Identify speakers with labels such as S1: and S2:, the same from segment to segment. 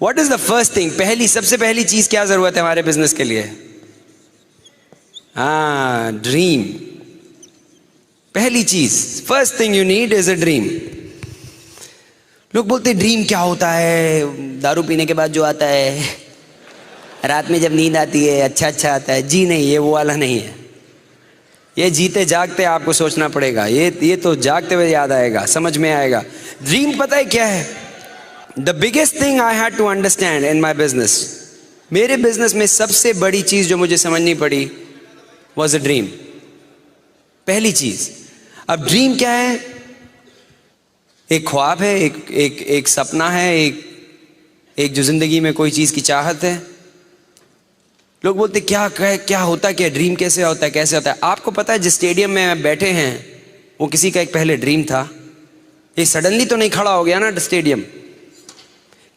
S1: What is the first thing, सबसे पहली चीज क्या जरूरत है हमारे बिजनेस के लिए? हाँ, ड्रीम। पहली चीज, first thing you need is a dream. लोग बोलते ड्रीम क्या होता है? दारू पीने के बाद जो आता है, रात में जब नींद आती है, अच्छा अच्छा आता है। जी नहीं, ये वो वाला नहीं है। ये जीते जागते आपको सोचना पड़ेगा। ये तो जागते हुए याद आएगा, समझ में आएगा। ड्रीम पता है क्या है? The biggest thing I had to understand in my business, मेरे बिजनेस में सबसे बड़ी चीज जो मुझे समझनी पड़ी वॉज अ ड्रीम। पहली चीज। अब ड्रीम क्या है? एक ख्वाब है, एक सपना है, एक जो जिंदगी में कोई चीज की चाहत है। लोग बोलते क्या होता, क्या ड्रीम कैसे होता है, कैसे होता है? आपको पता है जिस स्टेडियम में बैठे हैं वो किसी का एक पहले ड्रीम था। ये सडनली तो नहीं खड़ा हो गया ना स्टेडियम।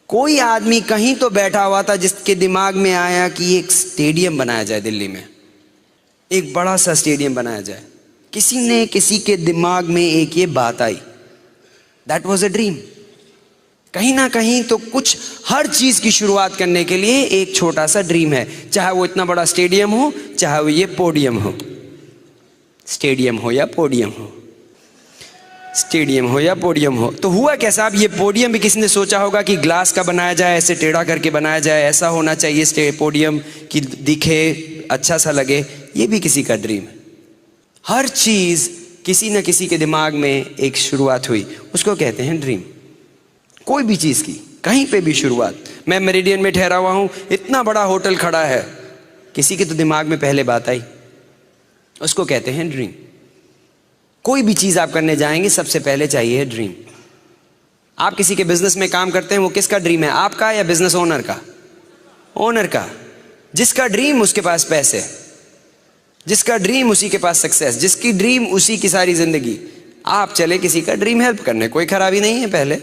S1: कोई आदमी कहीं तो बैठा हुआ था जिसके दिमाग में आया कि एक स्टेडियम बनाया जाए दिल्ली में, एक बड़ा सा स्टेडियम बनाया जाए। किसी के दिमाग में एक ये बात आई, दैट वॉज अ ड्रीम। कहीं ना कहीं तो कुछ, हर चीज की शुरुआत करने के लिए एक छोटा सा ड्रीम है, चाहे वो इतना बड़ा स्टेडियम हो, चाहे वो ये पोडियम हो। स्टेडियम हो या पोडियम हो, स्टेडियम हो या पोडियम हो। तो हुआ कैसा? अब ये पोडियम भी किसी ने सोचा होगा कि ग्लास का बनाया जाए, ऐसे टेढ़ा करके बनाया जाए, ऐसा होना चाहिए पोडियम कि दिखे, अच्छा सा लगे। ये भी किसी का ड्रीम है। हर चीज किसी न किसी के दिमाग में एक शुरुआत हुई, उसको कहते हैं ड्रीम। कोई भी चीज की, कहीं पे भी शुरुआत। मैं मेरिडियन में ठहरा हुआ हूं, इतना बड़ा होटल खड़ा है, किसी के तो दिमाग में पहले बात आई, उसको कहते हैं ड्रीम। कोई भी चीज आप करने जाएंगे सबसे पहले चाहिए ड्रीम। आप किसी के बिजनेस में काम करते हैं, वो किसका ड्रीम है? आपका या बिजनेस ओनर का? ओनर का। जिसका ड्रीम उसके पास पैसे, जिसका ड्रीम उसी के पास सक्सेस, जिसकी ड्रीम उसी की सारी जिंदगी। आप चले किसी का ड्रीम हेल्प करने, कोई खराबी नहीं है पहले,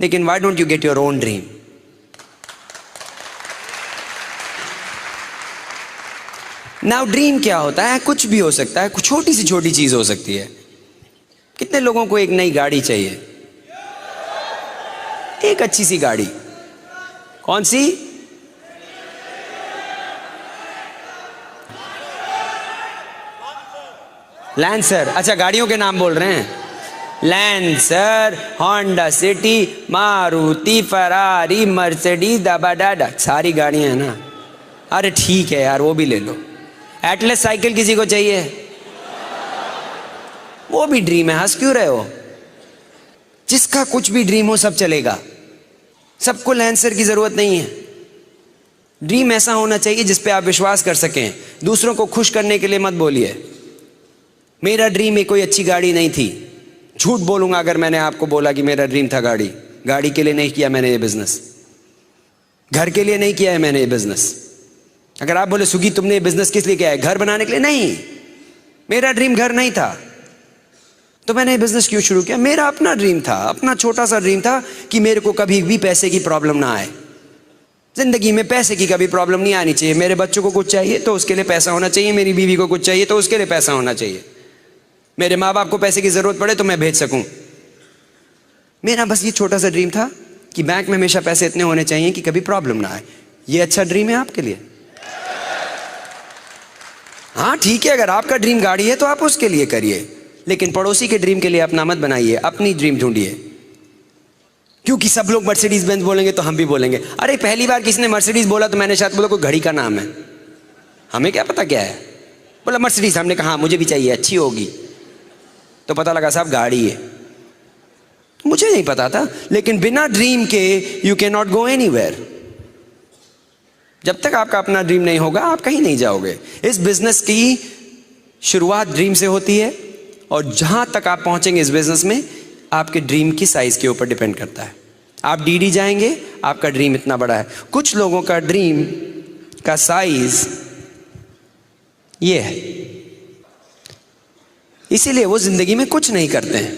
S1: लेकिन why don't you get your own dream? Now dream क्या होता है? कुछ भी हो सकता है, छोटी से छोटी चीज हो सकती है। कितने लोगों को एक नई गाड़ी चाहिए? एक अच्छी सी गाड़ी। कौन सी? लैंसर। अच्छा, गाड़ियों के नाम बोल रहे हैं। Lancer, Honda City, Maruti, Ferrari, Mercedes, दाबाडाडा, सारी गाड़ियां हैं ना। अरे ठीक है यार, वो भी ले लो। एटलस साइकिल किसी को चाहिए? वो भी ड्रीम है, हंस क्यों रहे हो? जिसका कुछ भी ड्रीम हो सब चलेगा, सबको लैंसर की जरूरत नहीं है। ड्रीम ऐसा होना चाहिए जिस पे आप विश्वास कर सकें। दूसरों को खुश करने के लिए मत बोलिए मेरा ड्रीम में कोई अच्छी गाड़ी नहीं थी। झूठ बोलूंगा अगर मैंने आपको बोला कि मेरा ड्रीम था गाड़ी। गाड़ी के लिए नहीं किया मैंने ये बिजनेस, घर के लिए नहीं किया है मैंने ये बिजनेस। अगर आप बोले सुगी तुमने ये बिजनेस किस लिए किया है? घर बनाने के लिए? नहीं, मेरा ड्रीम घर नहीं था, तो मैंने ये बिजनेस क्यों शुरू किया? मेरा अपना ड्रीम था, अपना छोटा सा ड्रीम था कि मेरे को कभी भी पैसे की प्रॉब्लम ना आए। जिंदगी में पैसे की कभी प्रॉब्लम नहीं आनी चाहिए। मेरे बच्चों को कुछ चाहिए तो उसके लिए पैसा होना चाहिए, मेरी बीवी को कुछ चाहिए तो उसके लिए पैसा होना चाहिए, मेरे माँ बाप को पैसे की जरूरत पड़े तो मैं भेज सकूं। मेरा बस ये छोटा सा ड्रीम था कि बैंक में हमेशा पैसे इतने होने चाहिए कि कभी प्रॉब्लम ना आए। ये अच्छा ड्रीम है आपके लिए? हाँ ठीक है, अगर आपका ड्रीम गाड़ी है तो आप उसके लिए करिए, लेकिन पड़ोसी के ड्रीम के लिए अपना मत बनाइए, अपनी ड्रीम ढूंढिए। क्योंकि सब लोग मर्सिडीज बेंज बोलेंगे तो हम भी बोलेंगे। अरे पहली बार किसी ने मर्सिडीज बोला तो मैंने शायद बोला कोई घड़ी का नाम है, हमें क्या पता क्या है। बोला मर्सिडीज, हमने कहा मुझे भी चाहिए, अच्छी होगी, तो पता लगा साहब गाड़ी है। मुझे नहीं पता था, लेकिन बिना ड्रीम के you can not go anywhere. जब तक आपका अपना ड्रीम नहीं होगा आप कहीं नहीं जाओगे। इस बिजनेस की शुरुआत ड्रीम से होती है, और जहां तक आप पहुंचेंगे इस बिजनेस में आपके ड्रीम की साइज के ऊपर डिपेंड करता है। आप डीडी जाएंगे, आपका ड्रीम इतना बड़ा है। कुछ लोगों का ड्रीम का साइज ये है, इसीलिए वो जिंदगी में कुछ नहीं करते हैं।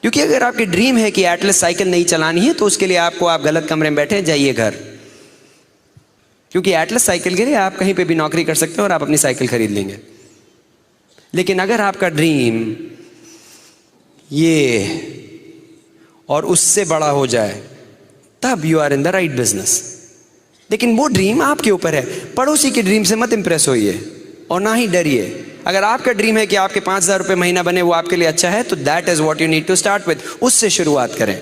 S1: क्योंकि अगर आपकी ड्रीम है कि एटलस साइकिल नहीं चलानी है तो उसके लिए आप गलत कमरे में बैठे, जाइए घर। क्योंकि एटलस साइकिल के लिए आप कहीं पे भी नौकरी कर सकते हो और आप अपनी साइकिल खरीद लेंगे। लेकिन अगर आपका ड्रीम ये और उससे बड़ा हो जाए तब you are in the right business. लेकिन वो ड्रीम आपके ऊपर है। पड़ोसी के ड्रीम से मत इंप्रेस होइए और ना ही डरिए। अगर आपका ड्रीम है कि आपके 5,000 रुपये महीना बने, वो आपके लिए अच्छा है, तो that is what you need to start with. उससे शुरुआत करें।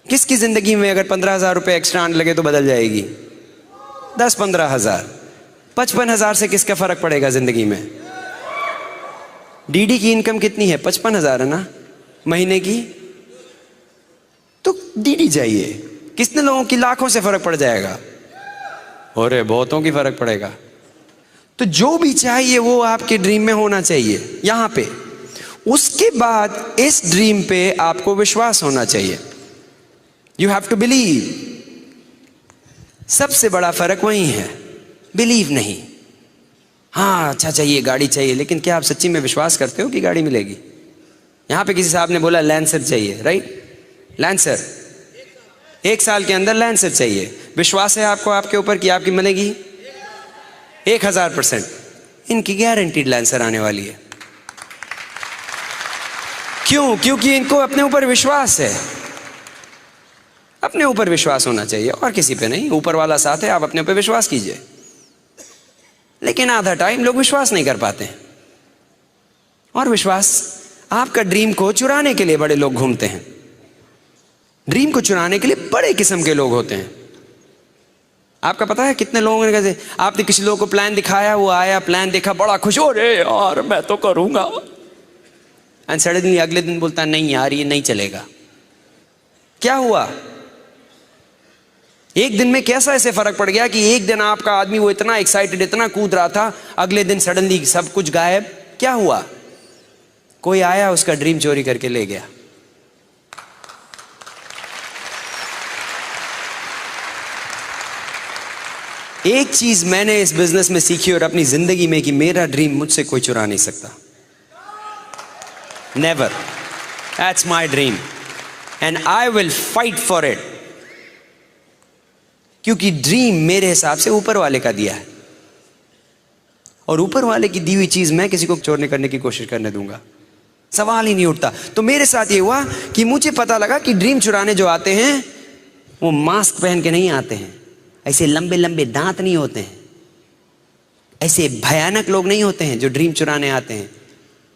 S1: किसकी जिंदगी में अगर 15,000 रुपये एक्स्ट्रा आने लगे तो बदल जाएगी? 10-15,000, 55,000 से किसका फर्क पड़ेगा जिंदगी में? डीडी की इनकम कितनी है? 55,000 है ना महीने की, तो डीडी जाइए। कितने लोगों की लाखों से फर्क पड़ जाएगा? अरे बहुतों की फर्क पड़ेगा। तो जो भी चाहिए वो आपके ड्रीम में होना चाहिए यहां पे। उसके बाद इस ड्रीम पे आपको विश्वास होना चाहिए। You have to believe. सबसे बड़ा फर्क वही है, बिलीव नहीं। हाँ अच्छा चाहिए, गाड़ी चाहिए, लेकिन क्या आप सच्ची में विश्वास करते हो कि गाड़ी मिलेगी? यहां पे किसी साहब ने बोला लैंसर चाहिए, राइट? लैंसर 1 साल के अंदर लैंसर चाहिए। विश्वास है आपको आपके ऊपर कि आपकी मिलेगी? 1000%। इनकी गारंटीड लैंसर आने वाली है। क्यों? क्योंकि इनको अपने ऊपर विश्वास है। अपने ऊपर विश्वास होना चाहिए और किसी पे नहीं। ऊपर वाला साथ है, आप अपने ऊपर विश्वास कीजिए। लेकिन आधा टाइम लोग विश्वास नहीं कर पाते हैं। और विश्वास, आपका ड्रीम को चुराने के लिए बड़े लोग घूमते हैं। ड्रीम को चुराने के लिए बड़े किस्म के लोग होते हैं। आपका पता है कितने लोगों ने कैसे, आपने किसी लोगों को प्लान दिखाया, वो आया, प्लान देखा, बड़ा खुश हो रे यार मैं तो करूंगा, एंड सडनली अगले दिन बोलता नहीं यार ये नहीं चलेगा। क्या हुआ? एक दिन में कैसा ऐसे फर्क पड़ गया कि एक दिन आपका आदमी वो इतना एक्साइटेड, इतना कूद रहा था, अगले दिन सडनली सब कुछ गायब। क्या हुआ? कोई आया उसका ड्रीम चोरी करके ले गया। एक चीज मैंने इस बिजनेस में सीखी और अपनी जिंदगी में कि मेरा ड्रीम मुझसे कोई चुरा नहीं सकता। Never. That's my dream and I will fight for it. क्योंकि ड्रीम मेरे हिसाब से ऊपर वाले का दिया है, और ऊपर वाले की दी हुई चीज मैं किसी को चोरने करने की कोशिश करने दूंगा? सवाल ही नहीं उठता। तो मेरे साथ ये हुआ कि मुझे पता लगा कि ड्रीम चुराने जो आते हैं वो मास्क पहन के नहीं आते हैं, ऐसे लंबे लंबे दांत नहीं होते हैं, ऐसे भयानक लोग नहीं होते हैं जो ड्रीम चुराने आते हैं।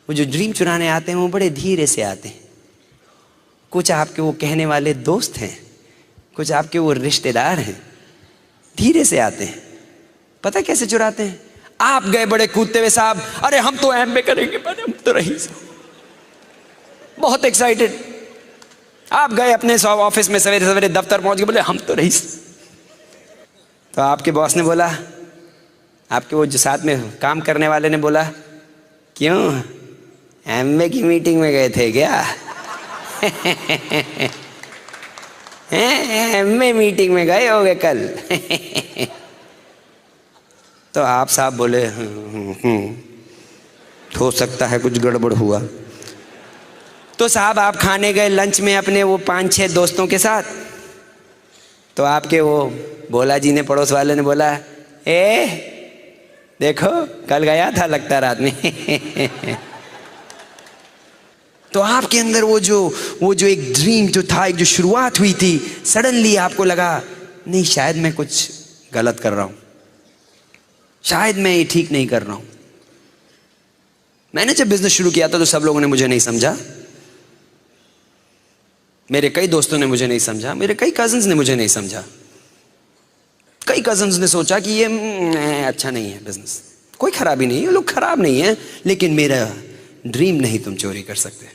S1: वो जो ड्रीम चुराने आते हैं वो बड़े धीरे से आते हैं। कुछ आपके वो कहने वाले दोस्त हैं, कुछ आपके वो रिश्तेदार हैं, धीरे से आते हैं। पता कैसे चुराते हैं? आप गए बड़े कूदते हुए, साहब अरे हम तो एमबीए करेंगे, हम तो रईस, बहुत एक्साइटेड। आप गए अपने ऑफिस में, सवेरे सवेरे दफ्तर पहुंच गए, बोले हम तो रईस। तो आपके बॉस ने बोला, आपके वो जो साथ में काम करने वाले ने बोला, क्यों एमबीए की मीटिंग में गए थे क्या? एमबीए मीटिंग में गए होगे कल। तो आप साहब बोले हो सकता है कुछ गड़बड़ हुआ। तो साहब आप खाने गए लंच में अपने वो 5-6 दोस्तों के साथ। तो आपके वो भोला जी ने, पड़ोस वाले ने बोला, देखो कल गया था लगता रात में। तो आपके अंदर वो जो एक ड्रीम जो था, एक जो शुरुआत हुई थी, सडनली आपको लगा नहीं शायद मैं कुछ गलत कर रहा हूं, शायद मैं ये ठीक नहीं कर रहा हूं। मैंने जब बिजनेस शुरू किया था तो सब लोगों ने मुझे नहीं समझा, मेरे कई दोस्तों ने मुझे नहीं समझा, मेरे कई कजिन्स ने मुझे नहीं समझा। कई कजिन्स ने सोचा कि ये अच्छा नहीं है बिजनेस, कोई खराबी नहीं है, लोग खराब नहीं है, लेकिन मेरा ड्रीम नहीं तुम चोरी कर सकते,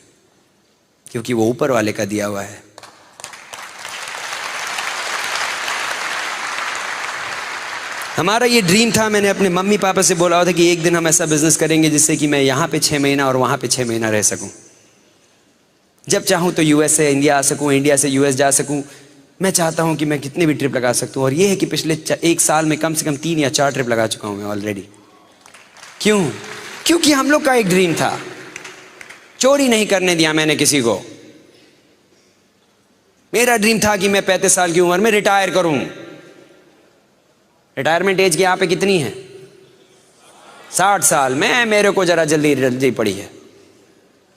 S1: क्योंकि वो ऊपर वाले का दिया हुआ है। हमारा ये ड्रीम था, मैंने अपने मम्मी पापा से बोला हुआ था कि एक दिन हम ऐसा बिजनेस करेंगे जिससे कि मैं यहाँ पे 6 महीना और वहाँ पे 6 महीना रह सकूँ। जब चाहूँ तो यूएस से इंडिया आ सकूँ, इंडिया से यूएस जा सकूँ। मैं चाहता हूँ कि मैं कितनी भी ट्रिप लगा सकता हूँ, और ये है कि पिछले 1 साल में कम से कम 3 या 4 ट्रिप लगा चुका हूँ मैं ऑलरेडी। क्यों? क्योंकि हम लोग का एक ड्रीम था, चोरी नहीं करने दिया मैंने किसी को। मेरा ड्रीम था कि मैं 35 साल की उम्र में रिटायर करूं। रिटायरमेंट एज की यहाँ पे कितनी है? 60 साल। मेरे को जरा जल्दी पड़ी है।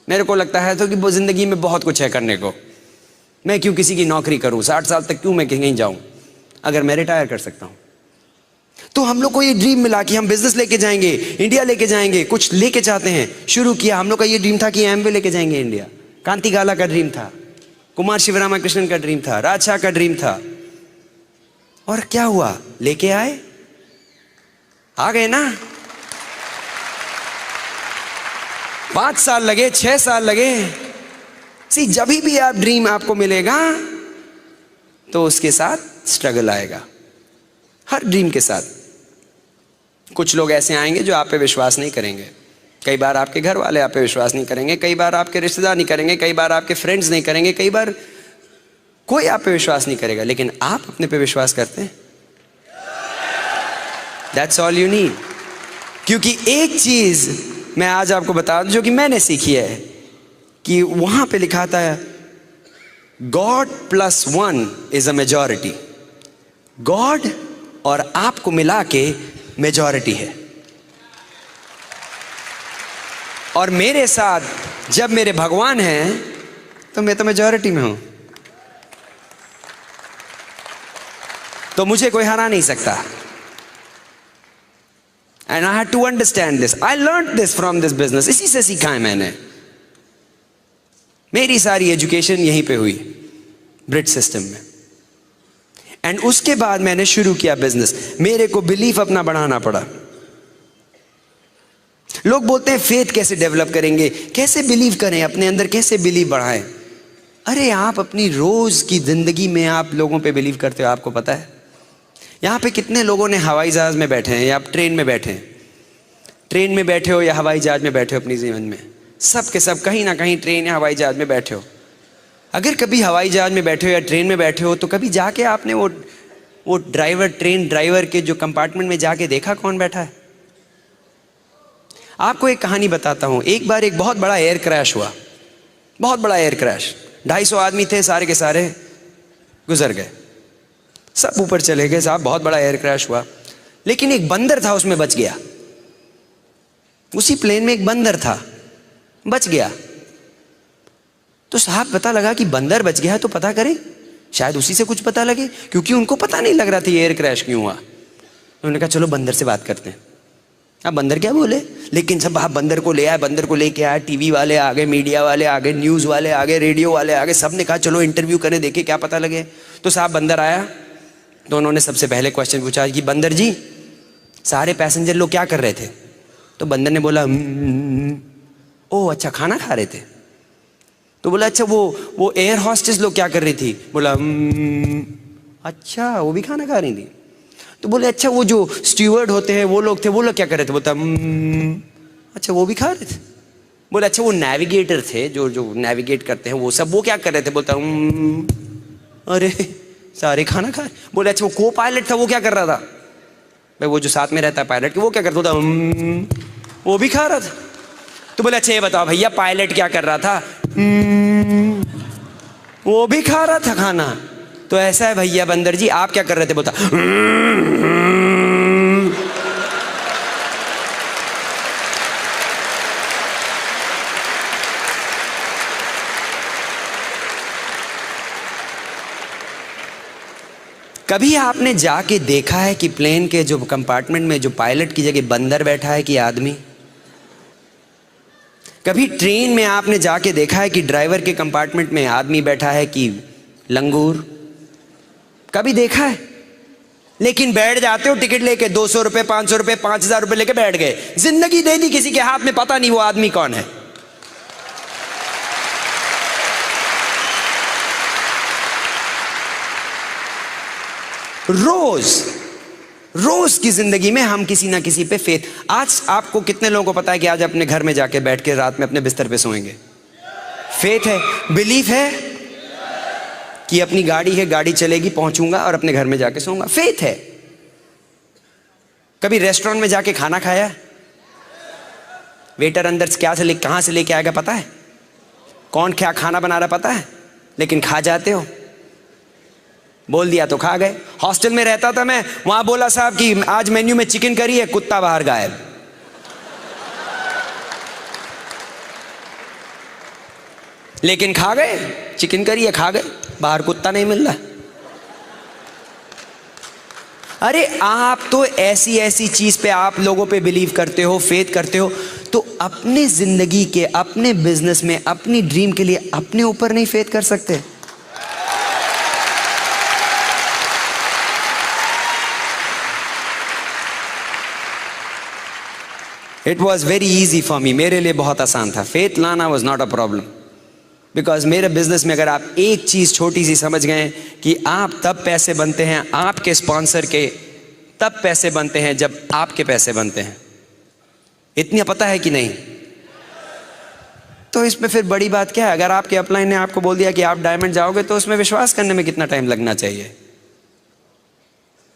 S1: मेरे को लगता है तो कि वो जिंदगी में बहुत कुछ है करने को। मैं क्यों किसी की नौकरी करूं, 60 साल तक क्यों मैं कहीं जाऊं अगर मैं रिटायर कर सकता हूं। तो हम लोग को ये ड्रीम मिला कि हम बिजनेस लेके जाएंगे, इंडिया लेके जाएंगे, कुछ लेके चाहते हैं, शुरू किया। हम लोग का ये ड्रीम था कि एमवे लेके जाएंगे इंडिया। कांति गाला का ड्रीम था, कुमार शिवरामाकृष्णन का ड्रीम था, राजशाह का ड्रीम था। और क्या हुआ, लेके आए, आ गए ना। 5 साल लगे, 6 साल लगे। जब भी आप ड्रीम आपको मिलेगा तो उसके साथ स्ट्रगल आएगा, हर ड्रीम के साथ। कुछ लोग ऐसे आएंगे जो आप पे विश्वास नहीं करेंगे। कई बार आपके घर वाले आप पे विश्वास नहीं करेंगे, कई बार आपके रिश्तेदार नहीं करेंगे, कई बार आपके फ्रेंड्स नहीं करेंगे, कई बार कोई आप पे विश्वास नहीं करेगा, लेकिन आप अपने पे विश्वास करते हैं। That's all you need। क्योंकि एक चीज मैं आज आपको बता दूं जो कि मैंने सीखी है, कि वहां पे लिखा था God +1 is a majority। God और आपको मिला के मेजॉरिटी है। और मेरे साथ जब मेरे भगवान हैं तो मैं तो मेजॉरिटी में हूं, तो मुझे कोई हरा नहीं सकता। And I had to understand this, I learn this from this business. इसी से सीखा है मैंने। मेरी सारी एजुकेशन यहीं पे हुई, ब्रिज सिस्टम में। एंड उसके बाद मैंने शुरू किया बिजनेस। मेरे को बिलीफ अपना बढ़ाना पड़ा। लोग बोलते हैं फेथ कैसे डेवलप करेंगे, कैसे बिलीव करें, अपने अंदर कैसे बिलीव बढ़ाएं। अरे आप अपनी रोज की जिंदगी में आप लोगों पे बिलीव करते हो, आपको पता है। यहां पे कितने लोगों ने हवाई जहाज में बैठे हैं या आप ट्रेन में बैठे हैं, ट्रेन में बैठे हो या हवाई जहाज में बैठे हो अपनी जीवन में, सब के सब कहीं ना कहीं ट्रेन या हवाई जहाज में बैठे हो। अगर कभी हवाई जहाज में बैठे हो या ट्रेन में बैठे हो तो कभी जाके आपने वो ड्राइवर, ट्रेन ड्राइवर के जो कंपार्टमेंट में जाके देखा कौन बैठा है। आपको एक कहानी बताता हूं। एक बार एक बहुत बड़ा एयर क्रैश हुआ, बहुत बड़ा एयर क्रैश। 250 आदमी थे, सारे के सारे गुजर गए, सब ऊपर चले गए साहब, बहुत बड़ा एयर क्रैश हुआ। लेकिन एक बंदर था उसमें, बच गया। उसी प्लेन में एक बंदर था, बच गया। तो साहब पता लगा कि बंदर बच गया है, तो पता करें, शायद उसी से कुछ पता लगे, क्योंकि उनको पता नहीं लग रहा था एयर क्रैश क्यों हुआ। उन्होंने कहा चलो बंदर से बात करते हैं। अब बंदर क्या बोले, लेकिन सब आप बंदर को ले आए, बंदर को लेके आए। टीवी वाले आ गए, मीडिया वाले आ गए, न्यूज़ वाले आ गए, रेडियो वाले आ गए, सब ने कहा चलो इंटरव्यू करें, देखे क्या पता लगे। तो साहब बंदर आया तो उन्होंने सबसे पहले क्वेश्चन पूछा कि बंदर जी सारे पैसेंजर लोग क्या कर रहे थे। तो बंदर ने बोला ओह अच्छा, खाना खा रहे थे। तो बोला अच्छा वो एयर हॉस्टेस लोग क्या कर रही थी। बोला अच्छा, वो भी खाना खा रही थी। तो बोले अच्छा वो जो स्टीवर्ड होते हैं वो लोग थे, वो लोग क्या कर रहे थे। बोलता अच्छा, वो भी खा रहे थे। बोले अच्छा वो नेविगेटर थे, जो नेविगेट करते हैं वो सब, वो क्या कर रहे थे। बोलता अरे सारे खाना खा रहे। बोले अच्छा वो को पायलट था, वो क्या कर रहा था। भाई वो जो साथ में रहता है पायलट के, वो क्या करता था। वो भी खा रहा था। तो बोले अच्छा ये बताओ भैया पायलट क्या कर रहा था। वो भी खा रहा था खाना। तो ऐसा है भैया बंदर जी, आप क्या कर रहे थे। बोलता कभी आपने जाके देखा है कि प्लेन के जो कंपार्टमेंट में जो पायलट की जगह बंदर बैठा है कि आदमी। कभी ट्रेन में आपने जाके देखा है कि ड्राइवर के कंपार्टमेंट में आदमी बैठा है कि लंगूर। कभी देखा है। लेकिन बैठ जाते हो टिकट लेके, 200 रुपए, 500 रुपए, 5000 रुपए लेके बैठ गए, जिंदगी दे दी किसी के हाथ में, पता नहीं वो आदमी कौन है। रोज की जिंदगी में हम किसी ना किसी पे फेथ। आज आपको कितने लोगों को पता है कि आज अपने घर में जाके बैठ के रात में अपने बिस्तर पे सोएंगे। फेथ है, बिलीफ है कि अपनी गाड़ी है, गाड़ी चलेगी, पहुंचूंगा और अपने घर में जाके सोऊंगा। फेथ है। कभी रेस्टोरेंट में जाके खाना खाया, वेटर अंदर से कहां से लेके आएगा पता है, कौन क्या खाना बना रहा पता है, लेकिन खा जाते हो। बोल दिया तो खा गए। हॉस्टल में रहता था मैं, वहां बोला साहब कि आज मेन्यू में चिकन करी है, कुत्ता बाहर गायब। लेकिन खा गए, चिकन करी खा गए, बाहर कुत्ता नहीं मिल रहा। अरे आप तो ऐसी ऐसी चीज पे आप लोगों पे बिलीव करते हो, फेथ करते हो, तो अपने जिंदगी के, अपने बिजनेस में, अपनी ड्रीम के लिए अपने ऊपर नहीं फेथ कर सकते? It was very easy for me, मेरे लिए बहुत आसान था। फेथ लाना was not a problem, because मेरे बिजनेस में अगर आप एक चीज छोटी सी समझ गए कि आप तब पैसे बनते हैं, आपके स्पॉन्सर के तब पैसे बनते हैं जब आपके पैसे बनते हैं, इतना पता है कि नहीं? तो इसमें फिर बड़ी बात क्या है? अगर आपके अपलाइन ने आपको बोल दिया कि आप डायमंड जाओगे, तो उसमें विश्वास करने में कितना टाइम लगना चाहिए?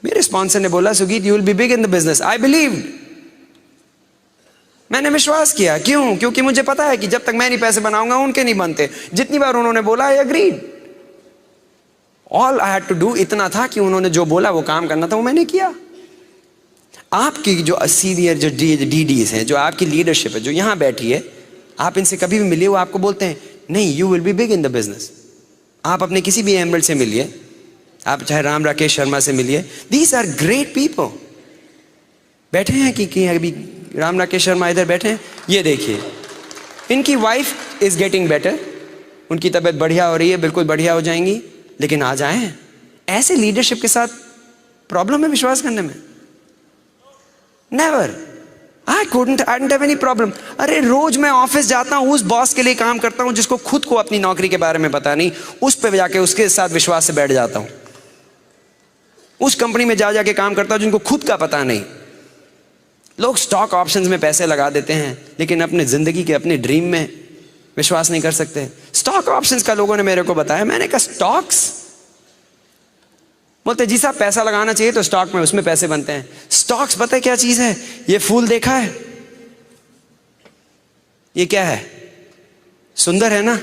S1: मेरे स्पॉन्सर ने बोला, Sugeet you will be big in the business. I believed, मैंने विश्वास किया। क्यों? क्योंकि मुझे पता है कि जब तक मैं नहीं पैसे बनाऊंगा उनके नहीं बनते। जितनी बार उन्होंने बोला, I agreed. All I had to do इतना था कि उन्होंने जो बोला वो काम करना था, वो मैंने किया। आपकी जो सीनियर जो डीडीज हैं, जो आपकी लीडरशिप है, जो यहां बैठी है, आप इनसे कभी भी मिलिए, वो आपको बोलते हैं नहीं, you will be big in the business. आप अपने किसी भी एमएल से मिलिए, आप चाहे राम राकेश शर्मा से मिलिए, दीज आर ग्रेट पीपल। बैठे हैं कि अभी राम राकेश शर्मा इधर बैठे हैं, ये देखिए, इनकी वाइफ इज गेटिंग बेटर, उनकी तबीयत बढ़िया हो रही है, बिल्कुल बढ़िया हो जाएंगी। लेकिन आ जाए ऐसे लीडरशिप के साथ प्रॉब्लम है विश्वास करने में? Never. I don't have any problem. अरे रोज मैं ऑफिस जाता हूं, उस बॉस के लिए काम करता हूं जिसको खुद को अपनी नौकरी के बारे में पता नहीं, उस पे जाके उसके साथ विश्वास से बैठ जाता हूं। उस कंपनी में जा जाके काम करता हूं जिनको खुद का पता नहीं। लोग स्टॉक ऑप्शंस में पैसे लगा देते हैं, लेकिन अपने जिंदगी के, अपने ड्रीम में विश्वास नहीं कर सकते। स्टॉक ऑप्शंस का लोगों ने मेरे को बताया, मैंने कहा स्टॉक्स? बोलते जी साहब पैसा लगाना चाहिए तो स्टॉक में, उसमें पैसे बनते हैं। स्टॉक्स पता है क्या चीज है? ये फूल देखा है? ये क्या है? सुंदर है ना?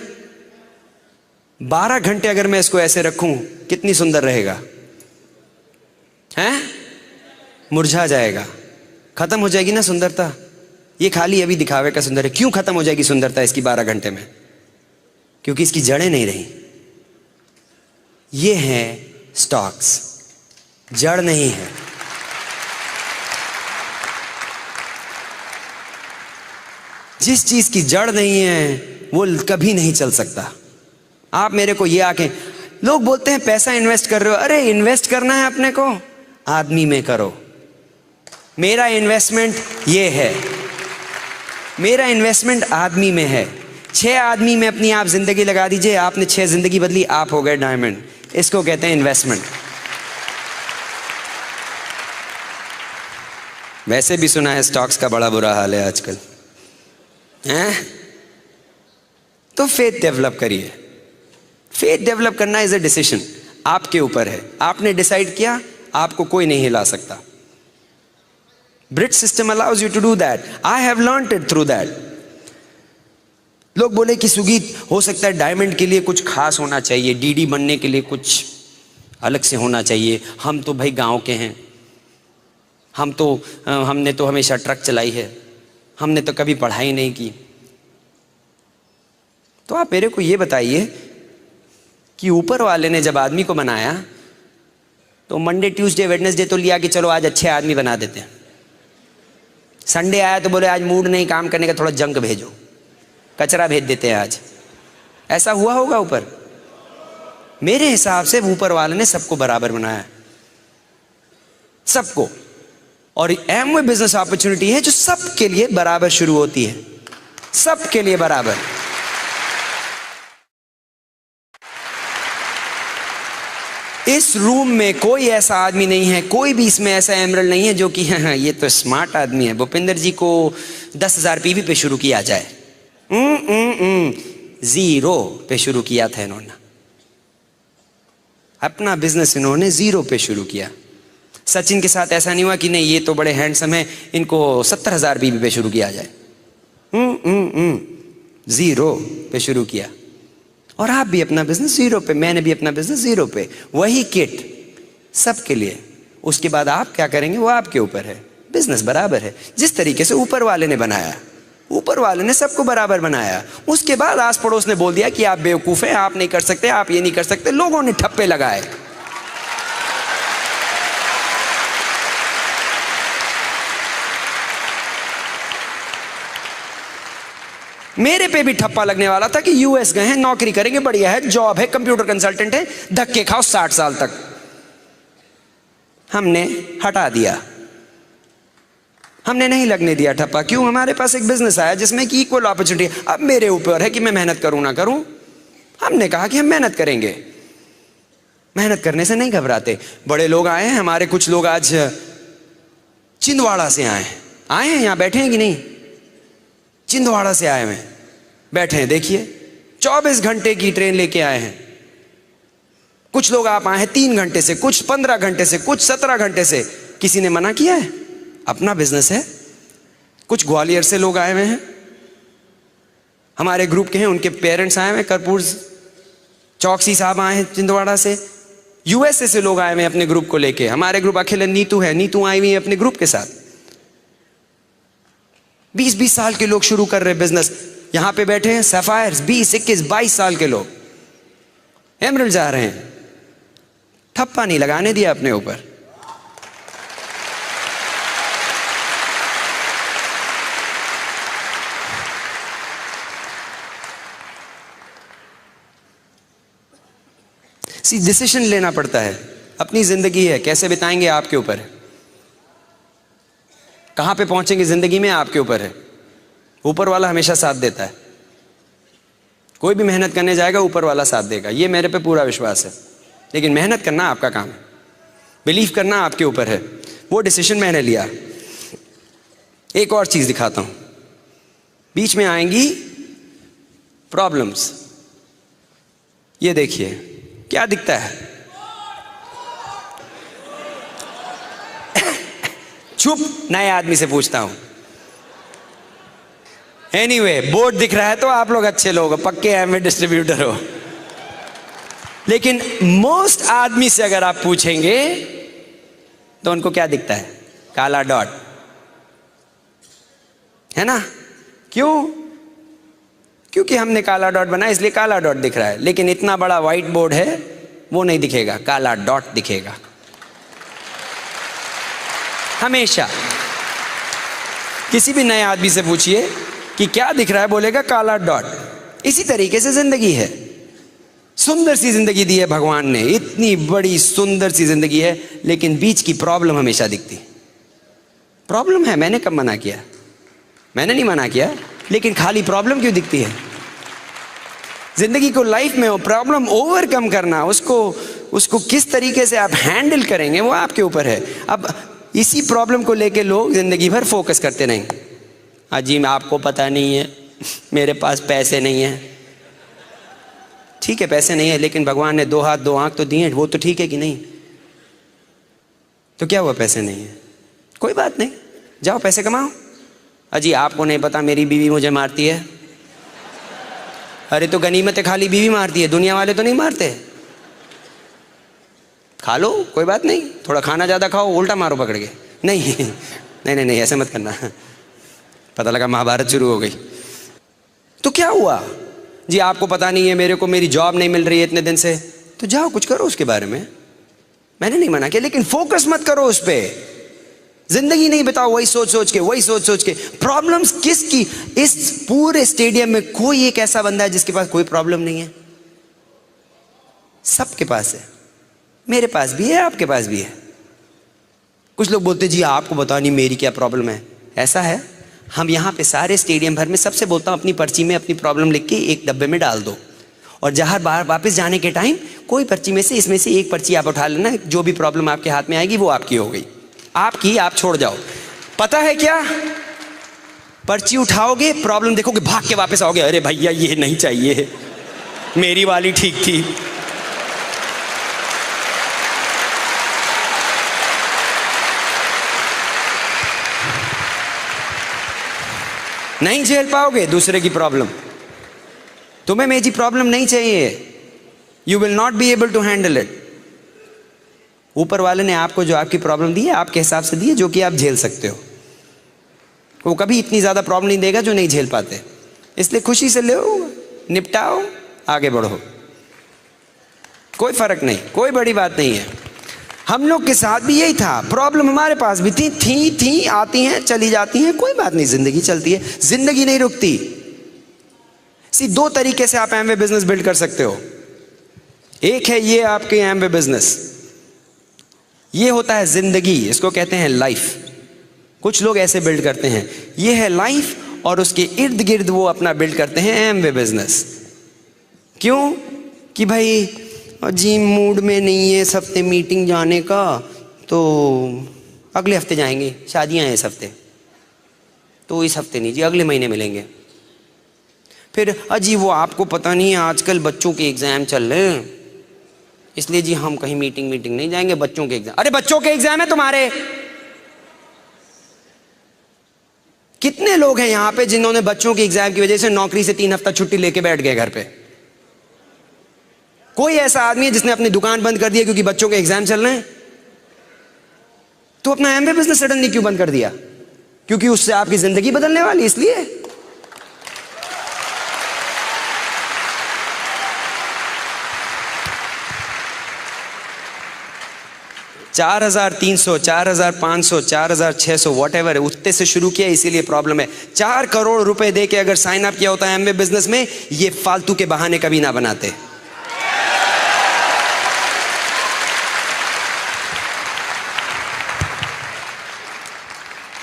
S1: 12 घंटे अगर मैं इसको ऐसे रखूं, कितनी सुंदर रहेगा? हैं? मुरझा जाएगा, खत्म हो जाएगी ना सुंदरता। ये खाली अभी दिखावे का सुंदर है। क्यों खत्म हो जाएगी सुंदरता इसकी 12 घंटे में? क्योंकि इसकी जड़ें नहीं रही। ये हैं स्टॉक्स, जड़ नहीं है। जिस चीज की जड़ नहीं है वो कभी नहीं चल सकता। आप मेरे को ये आके, लोग बोलते हैं पैसा इन्वेस्ट कर रहे हो। अरे इन्वेस्ट करना है अपने को, आदमी में करो। मेरा इन्वेस्टमेंट ये है, मेरा इन्वेस्टमेंट आदमी में है। 6 आदमी में अपनी आप जिंदगी लगा दीजिए, आपने 6 जिंदगी बदली, आप हो गए डायमंड। इसको कहते हैं इन्वेस्टमेंट। वैसे भी सुना है स्टॉक्स का बड़ा बुरा हाल है आजकल, हैं? तो फेथ डेवलप करिए। फेथ डेवलप करना इज अ डिसीजन, आपके ऊपर है। आपने डिसाइड किया, आपको कोई नहीं हिला सकता। Britt system allows you to do that. I have learned it through that. लोग बोले कि सुगीत, हो सकता है डायमंड के लिए कुछ खास होना चाहिए, डीडी बनने के लिए कुछ अलग से होना चाहिए। हम तो भाई गांव के हैं, हमने तो हमेशा ट्रक चलाई है, हमने तो कभी पढ़ाई नहीं की। तो आप मेरे को ये बताइए कि ऊपर वाले ने जब आदमी को बनाया तो मंडे ट्यूसडे वेडनेसडे तो लिया कि चलो आज अच्छे आदमी बना देते हैं। संडे आया तो बोले आज मूड नहीं काम करने का, थोड़ा जंक भेजो, कचरा भेज देते हैं आज। ऐसा हुआ होगा ऊपर? मेरे हिसाब से ऊपर वाले ने सबको बराबर बनाया, सबको। और एमवे बिजनेस अपॉर्चुनिटी है जो सबके लिए बराबर शुरू होती है, सबके लिए बराबर। इस रूम में कोई ऐसा आदमी नहीं है, कोई भी इसमें ऐसा एमरल्ड नहीं है जो कि हाँ ये तो स्मार्ट आदमी है, भूपिंदर जी को 10,000 पीवी पे शुरू किया जाए। 0 पे शुरू किया था इन्होंने अपना बिजनेस, इन्होंने 0 पे शुरू किया। सचिन के साथ ऐसा नहीं हुआ कि नहीं ये तो बड़े हैंडसम है, इनको 70,000 पीवी पे शुरू किया जाए। 0 पे शुरू किया। और आप भी अपना बिजनेस 0 पे, मैंने भी अपना बिजनेस 0 पे, वही किट सबके लिए। उसके बाद आप क्या करेंगे वो आपके ऊपर है। बिजनेस बराबर है जिस तरीके से ऊपर वाले ने बनाया, ऊपर वाले ने सबको बराबर बनाया। उसके बाद आस पड़ोस ने बोल दिया कि आप बेवकूफ हैं, आप नहीं कर सकते, आप ये नहीं कर सकते। लोगों ने ठप्पे लगाए। मेरे पे भी ठप्पा लगने वाला था कि यूएस गए हैं, नौकरी करेंगे, बढ़िया है, जॉब है, कंप्यूटर कंसल्टेंट है, धक्के खाओ 60 साल तक। हमने हटा दिया, हमने नहीं लगने दिया ठप्पा। क्यों? हमारे पास एक बिजनेस आया जिसमें कि इक्वल अपॉर्चुनिटी। अब मेरे ऊपर है कि मैं मेहनत करूं ना करूं। हमने कहा कि हम मेहनत करेंगे, मेहनत करने से नहीं घबराते। बड़े लोग आए हैं हमारे, कुछ लोग आज छिंदवाड़ा से आए हैं, यहां बैठे हैं कि नहीं? छिंदवाड़ा से आए हैं, बैठे हैं, देखिए 24 घंटे की ट्रेन लेके आए हैं। कुछ लोग आप आए हैं 3 घंटे से, कुछ 15 घंटे से, कुछ 17 घंटे से। किसी ने मना किया है? अपना बिजनेस है। कुछ ग्वालियर से लोग आए हुए हैं, हमारे ग्रुप के हैं, उनके पेरेंट्स आए हुए हैं। कर्पूर चौकसी साहब आए हैं छिंदवाड़ा से। यूएसए से लोग आए हुए हैं अपने ग्रुप को लेके। हमारे ग्रुप अखिल नीतू है, नीतू आई हुई है अपने ग्रुप के साथ। 20-20 साल के लोग शुरू कर रहे बिजनेस। यहां पे बैठे हैं सफायर्स, 20, 21, 22 साल के लोग एमरल्ड जा रहे हैं। ठप्पा नहीं लगाने दिया अपने ऊपर। डिसीजन लेना पड़ता है। अपनी जिंदगी है, कैसे बिताएंगे आपके ऊपर है, कहां पे पहुंचेंगे जिंदगी में आपके ऊपर है। ऊपर वाला हमेशा साथ देता है। कोई भी मेहनत करने जाएगा ऊपर वाला साथ देगा, ये मेरे पे पूरा विश्वास है। लेकिन मेहनत करना आपका काम है, बिलीव करना आपके ऊपर है। वो डिसीजन मैंने लिया। एक और चीज दिखाता हूं, बीच में आएंगी प्रॉब्लम्स। ये देखिए क्या दिखता है? चुप, नए आदमी से पूछता हूं। एनीवे, बोर्ड दिख रहा है तो आप लोग अच्छे लोग हो, पक्के एमवे डिस्ट्रीब्यूटर हो। लेकिन मोस्ट आदमी से अगर आप पूछेंगे तो उनको क्या दिखता है? काला डॉट, है ना? क्यों? क्योंकि हमने काला डॉट बनाया इसलिए काला डॉट दिख रहा है। लेकिन इतना बड़ा व्हाइट बोर्ड है, वो नहीं दिखेगा, काला डॉट दिखेगा हमेशा। किसी भी नए आदमी से पूछिए कि क्या दिख रहा है, बोलेगा काला डॉट। इसी तरीके से जिंदगी है। सुंदर सी जिंदगी दी है भगवान ने, इतनी बड़ी सुंदर सी जिंदगी है, लेकिन बीच की प्रॉब्लम हमेशा दिखती। प्रॉब्लम है, मैंने कब मना किया? मैंने नहीं मना किया, लेकिन खाली प्रॉब्लम क्यों दिखती है? जिंदगी को, लाइफ में प्रॉब्लम ओवरकम करना, उसको किस तरीके से आप हैंडल करेंगे वो आपके ऊपर है। अब इसी प्रॉब्लम को लेके लोग जिंदगी भर फोकस करते रहेंगे। अजी आपको पता नहीं है, मेरे पास पैसे नहीं है। ठीक है, पैसे नहीं है, लेकिन भगवान ने 2 हाथ 2 आंख तो दिए, वो तो ठीक है कि नहीं? तो क्या हुआ पैसे नहीं है? कोई बात नहीं, जाओ पैसे कमाओ। अजी आपको नहीं पता मेरी बीवी मुझे मारती है। अरे तो गनीमत है, खाली बीवी मारती है, दुनिया वाले तो नहीं मारते। खा लो, कोई बात नहीं, थोड़ा खाना ज़्यादा खाओ, उल्टा मारो पकड़ के। नहीं नहीं नहीं नहीं, ऐसे मत करना। पता लगा महाभारत शुरू हो गई। तो क्या हुआ जी? आपको पता नहीं है, मेरे को मेरी जॉब नहीं मिल रही है इतने दिन से, तो जाओ कुछ करो उसके बारे में। मैंने नहीं मना किया, लेकिन फोकस मत करो उस पर। जिंदगी नहीं बताओ वही सोच सोच के, वही सोच सोच के। प्रॉब्लम्स किसकी? इस पूरे स्टेडियम में कोई एक ऐसा बंदा है जिसके पास कोई प्रॉब्लम नहीं है? सबके पास है। मेरे पास भी है, आपके पास भी है। कुछ लोग बोलते जी आपको बता नहीं मेरी क्या प्रॉब्लम है। ऐसा है, हम यहाँ पे सारे स्टेडियम भर में सबसे बोलता हूँ अपनी पर्ची में अपनी प्रॉब्लम लिख के एक डब्बे में डाल दो, और जहाँ बाहर वापस जाने के टाइम कोई पर्ची में से, इसमें से एक पर्ची आप उठा लेना, जो भी प्रॉब्लम आपके हाथ में आएगी वो आपकी हो गई। आपकी, आप छोड़ जाओ। पता है क्या? पर्ची उठाओगे, प्रॉब्लम देखोगे, भाग के वापस आओगे, अरे भैया ये नहीं चाहिए, मेरी वाली ठीक थी। नहीं झेल पाओगे दूसरे की प्रॉब्लम। तुम्हें मेरी प्रॉब्लम नहीं चाहिए, you will not be able to handle it. ऊपर वाले ने आपको जो आपकी प्रॉब्लम दी है, आपके हिसाब से दी है, जो कि आप झेल सकते हो। वो कभी इतनी ज़्यादा प्रॉब्लम नहीं देगा जो नहीं झेल पाते। इसलिए खुशी से लो, निपटाओ, आगे बढ़ो, कोई फर्क नहीं, कोई बड़ी बात नहीं है। हम लोग के साथ भी यही था, प्रॉब्लम हमारे पास भी थी, आती हैं चली जाती हैं, कोई बात नहीं, जिंदगी चलती है, जिंदगी नहीं रुकती। सी 2 तरीके से आप एमवे बिजनेस बिल्ड कर सकते हो। एक है ये आपके एमवे बिजनेस, ये होता है जिंदगी, इसको कहते हैं लाइफ। कुछ लोग ऐसे बिल्ड करते हैं, ये है लाइफ, और उसके इर्द गिर्द वो अपना बिल्ड करते हैं एमवे बिजनेस। क्यों? कि भाई जी मूड में नहीं है इस हफ्ते मीटिंग जाने का, तो अगले हफ्ते जाएंगे, शादियां हैं इस हफ्ते, तो इस हफ्ते नहीं जी, अगले महीने मिलेंगे। फिर अजी वो आपको पता नहीं है आजकल बच्चों के एग्जाम चल रहे हैं, इसलिए जी हम कहीं मीटिंग नहीं जाएंगे, बच्चों के एग्जाम। अरे बच्चों के एग्जाम है तुम्हारे? कितने लोग हैं यहां पे जिन्होंने बच्चों के एग्जाम की वजह से नौकरी से 3 हफ्ता छुट्टी लेके बैठ गए घर पे? कोई ऐसा आदमी है जिसने अपनी दुकान बंद कर दिया क्योंकि बच्चों के एग्जाम चल रहे हैं? तो अपना एमवे बिजनेस सडनली क्यों बंद कर दिया? क्योंकि उससे आपकी जिंदगी बदलने वाली, इसलिए। $4,300, $4,500, $4,600 व्हाटएवर है, उतने से शुरू किया, इसीलिए प्रॉब्लम है। 4 करोड़ रुपए दे के अगर साइन अप किया होता है एमवे बिजनेस में, ये फालतू के बहाने कभी ना बनाते।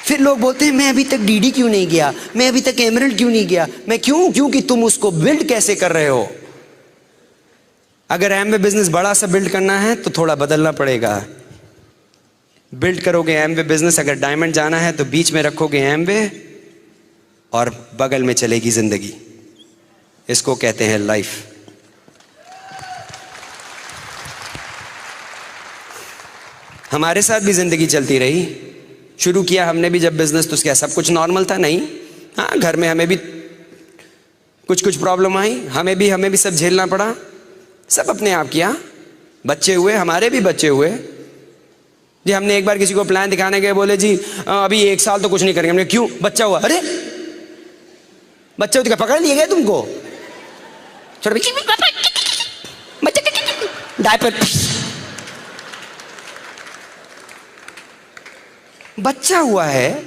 S1: फिर लोग बोलते हैं मैं अभी तक डीडी क्यों नहीं गया, मैं अभी तक एमरल्ड क्यों नहीं गया। मैं क्योंकि तुम उसको बिल्ड कैसे कर रहे हो। अगर एमवे बिजनेस बड़ा सा बिल्ड करना है तो थोड़ा बदलना पड़ेगा। बिल्ड करोगे एमवे बिजनेस, अगर डायमंड जाना है तो बीच में रखोगे एमवे और बगल में चलेगी जिंदगी। इसको कहते हैं लाइफ। हमारे साथ भी जिंदगी चलती रही। शुरू किया हमने भी जब बिजनेस, तो क्या सब कुछ नॉर्मल था? नहीं। हाँ, घर में हमें भी कुछ प्रॉब्लम आई, हमें भी सब झेलना पड़ा। सब अपने आप किया, बच्चे हुए, हमारे भी बच्चे हुए जी। हमने एक बार किसी को प्लान दिखाने गए, बोले जी अभी 1 साल तो कुछ नहीं करेंगे। हमने क्यों? बच्चा हुआ। अरे बच्चा हुआ पकड़ लिए गए तुमको? डायपर। बच्चा हुआ है,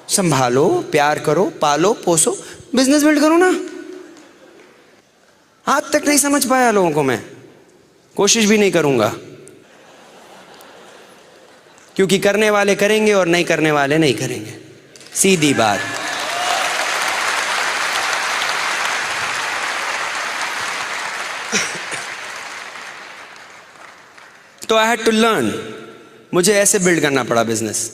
S1: संभालो, प्यार करो, पालो पोसो, बिजनेस बिल्ड करो ना। आज तक नहीं समझ पाया लोगों को, मैं कोशिश भी नहीं करूंगा, क्योंकि करने वाले करेंगे और नहीं करने वाले नहीं करेंगे, सीधी बात। तो आई हैड टू लर्न, मुझे ऐसे बिल्ड करना पड़ा बिजनेस।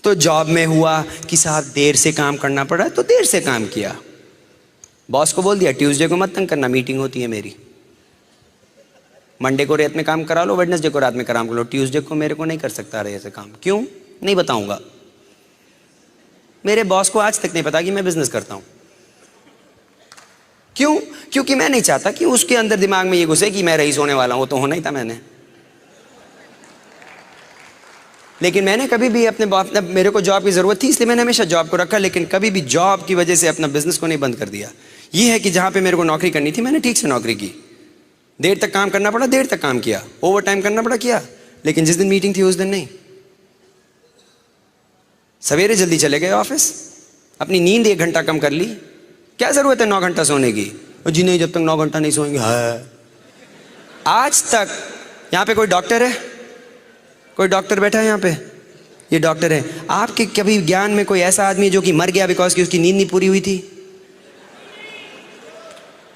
S1: तो जॉब में हुआ कि साहब देर से काम करना पड़ा, तो देर से काम किया। बॉस को बोल दिया ट्यूसडे को मत तंग करना, मीटिंग होती है मेरी। मंडे को रात में काम करा लो, वेडनेसडे को रात में काम कर लो, ट्यूसडे को मेरे को नहीं कर सकता रहे ऐसे काम। क्यों? नहीं बताऊंगा। मेरे बॉस को आज तक नहीं पता कि मैं बिजनेस करता हूं। क्यों? क्योंकि मैं नहीं चाहता कि उसके अंदर दिमाग में ये घुसे कि मैं रईस होने वाला हूं। तो होना ही था मैंने, लेकिन मैंने कभी भी अपने मेरे को जॉब की जरूरत थी इसलिए मैंने हमेशा जॉब को रखा, लेकिन कभी भी जॉब की वजह से अपना बिजनेस को नहीं बंद कर दिया। ये है कि जहां पे मेरे को नौकरी करनी थी मैंने ठीक से नौकरी की, देर तक काम करना पड़ा, देर तक काम किया, ओवर टाइम करना पड़ा, किया, लेकिन जिस दिन मीटिंग थी उस दिन नहीं। सवेरे जल्दी चले गए ऑफिस, अपनी नींद 1 घंटा कम कर ली। क्या जरूरत है 9 घंटा सोने की? जी नहीं, जब तक 9 घंटा नहीं सोएंगे। हाँ। आज तक यहाँ पे कोई डॉक्टर है? कोई डॉक्टर बैठा है यहाँ पे? ये डॉक्टर है। आपके कभी ज्ञान में कोई ऐसा आदमी जो कि मर गया बिकॉज की उसकी नींद नहीं पूरी हुई थी?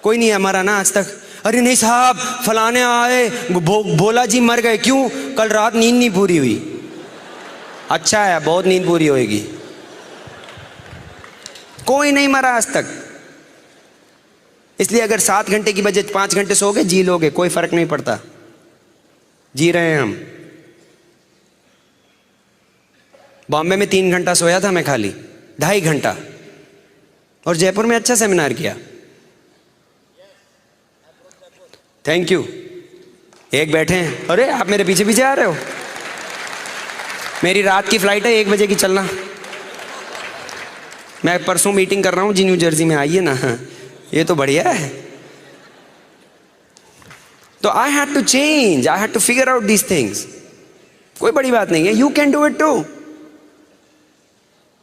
S1: कोई नहीं है मरा ना आज तक। अरे नहीं साहब, फलाने आए, भोला जी मर गए। क्यों? कल रात नींद नहीं पूरी हुई। अच्छा है, बहुत नींद पूरी होएगी। कोई नहीं मरा आज तक। इसलिए अगर 7 घंटे की बजाय 5 घंटे सोओगे, जी लोगे, कोई फर्क नहीं पड़ता, जी रहे हैं हम। बॉम्बे में 3 घंटा सोया था मैं, खाली 2.5 घंटा, और जयपुर में अच्छा सेमिनार किया। Thank you. एक बैठे हैं, अरे आप मेरे पीछे पीछे आ रहे हो। मेरी रात की फ्लाइट है, 1 बजे की चलना। मैं परसों मीटिंग कर रहा हूँ जी, न्यू जर्सी में, आइए ना। ये तो बढ़िया है। तो I had to change, I had to figure out these things. कोई बड़ी बात नहीं है, you can do it too.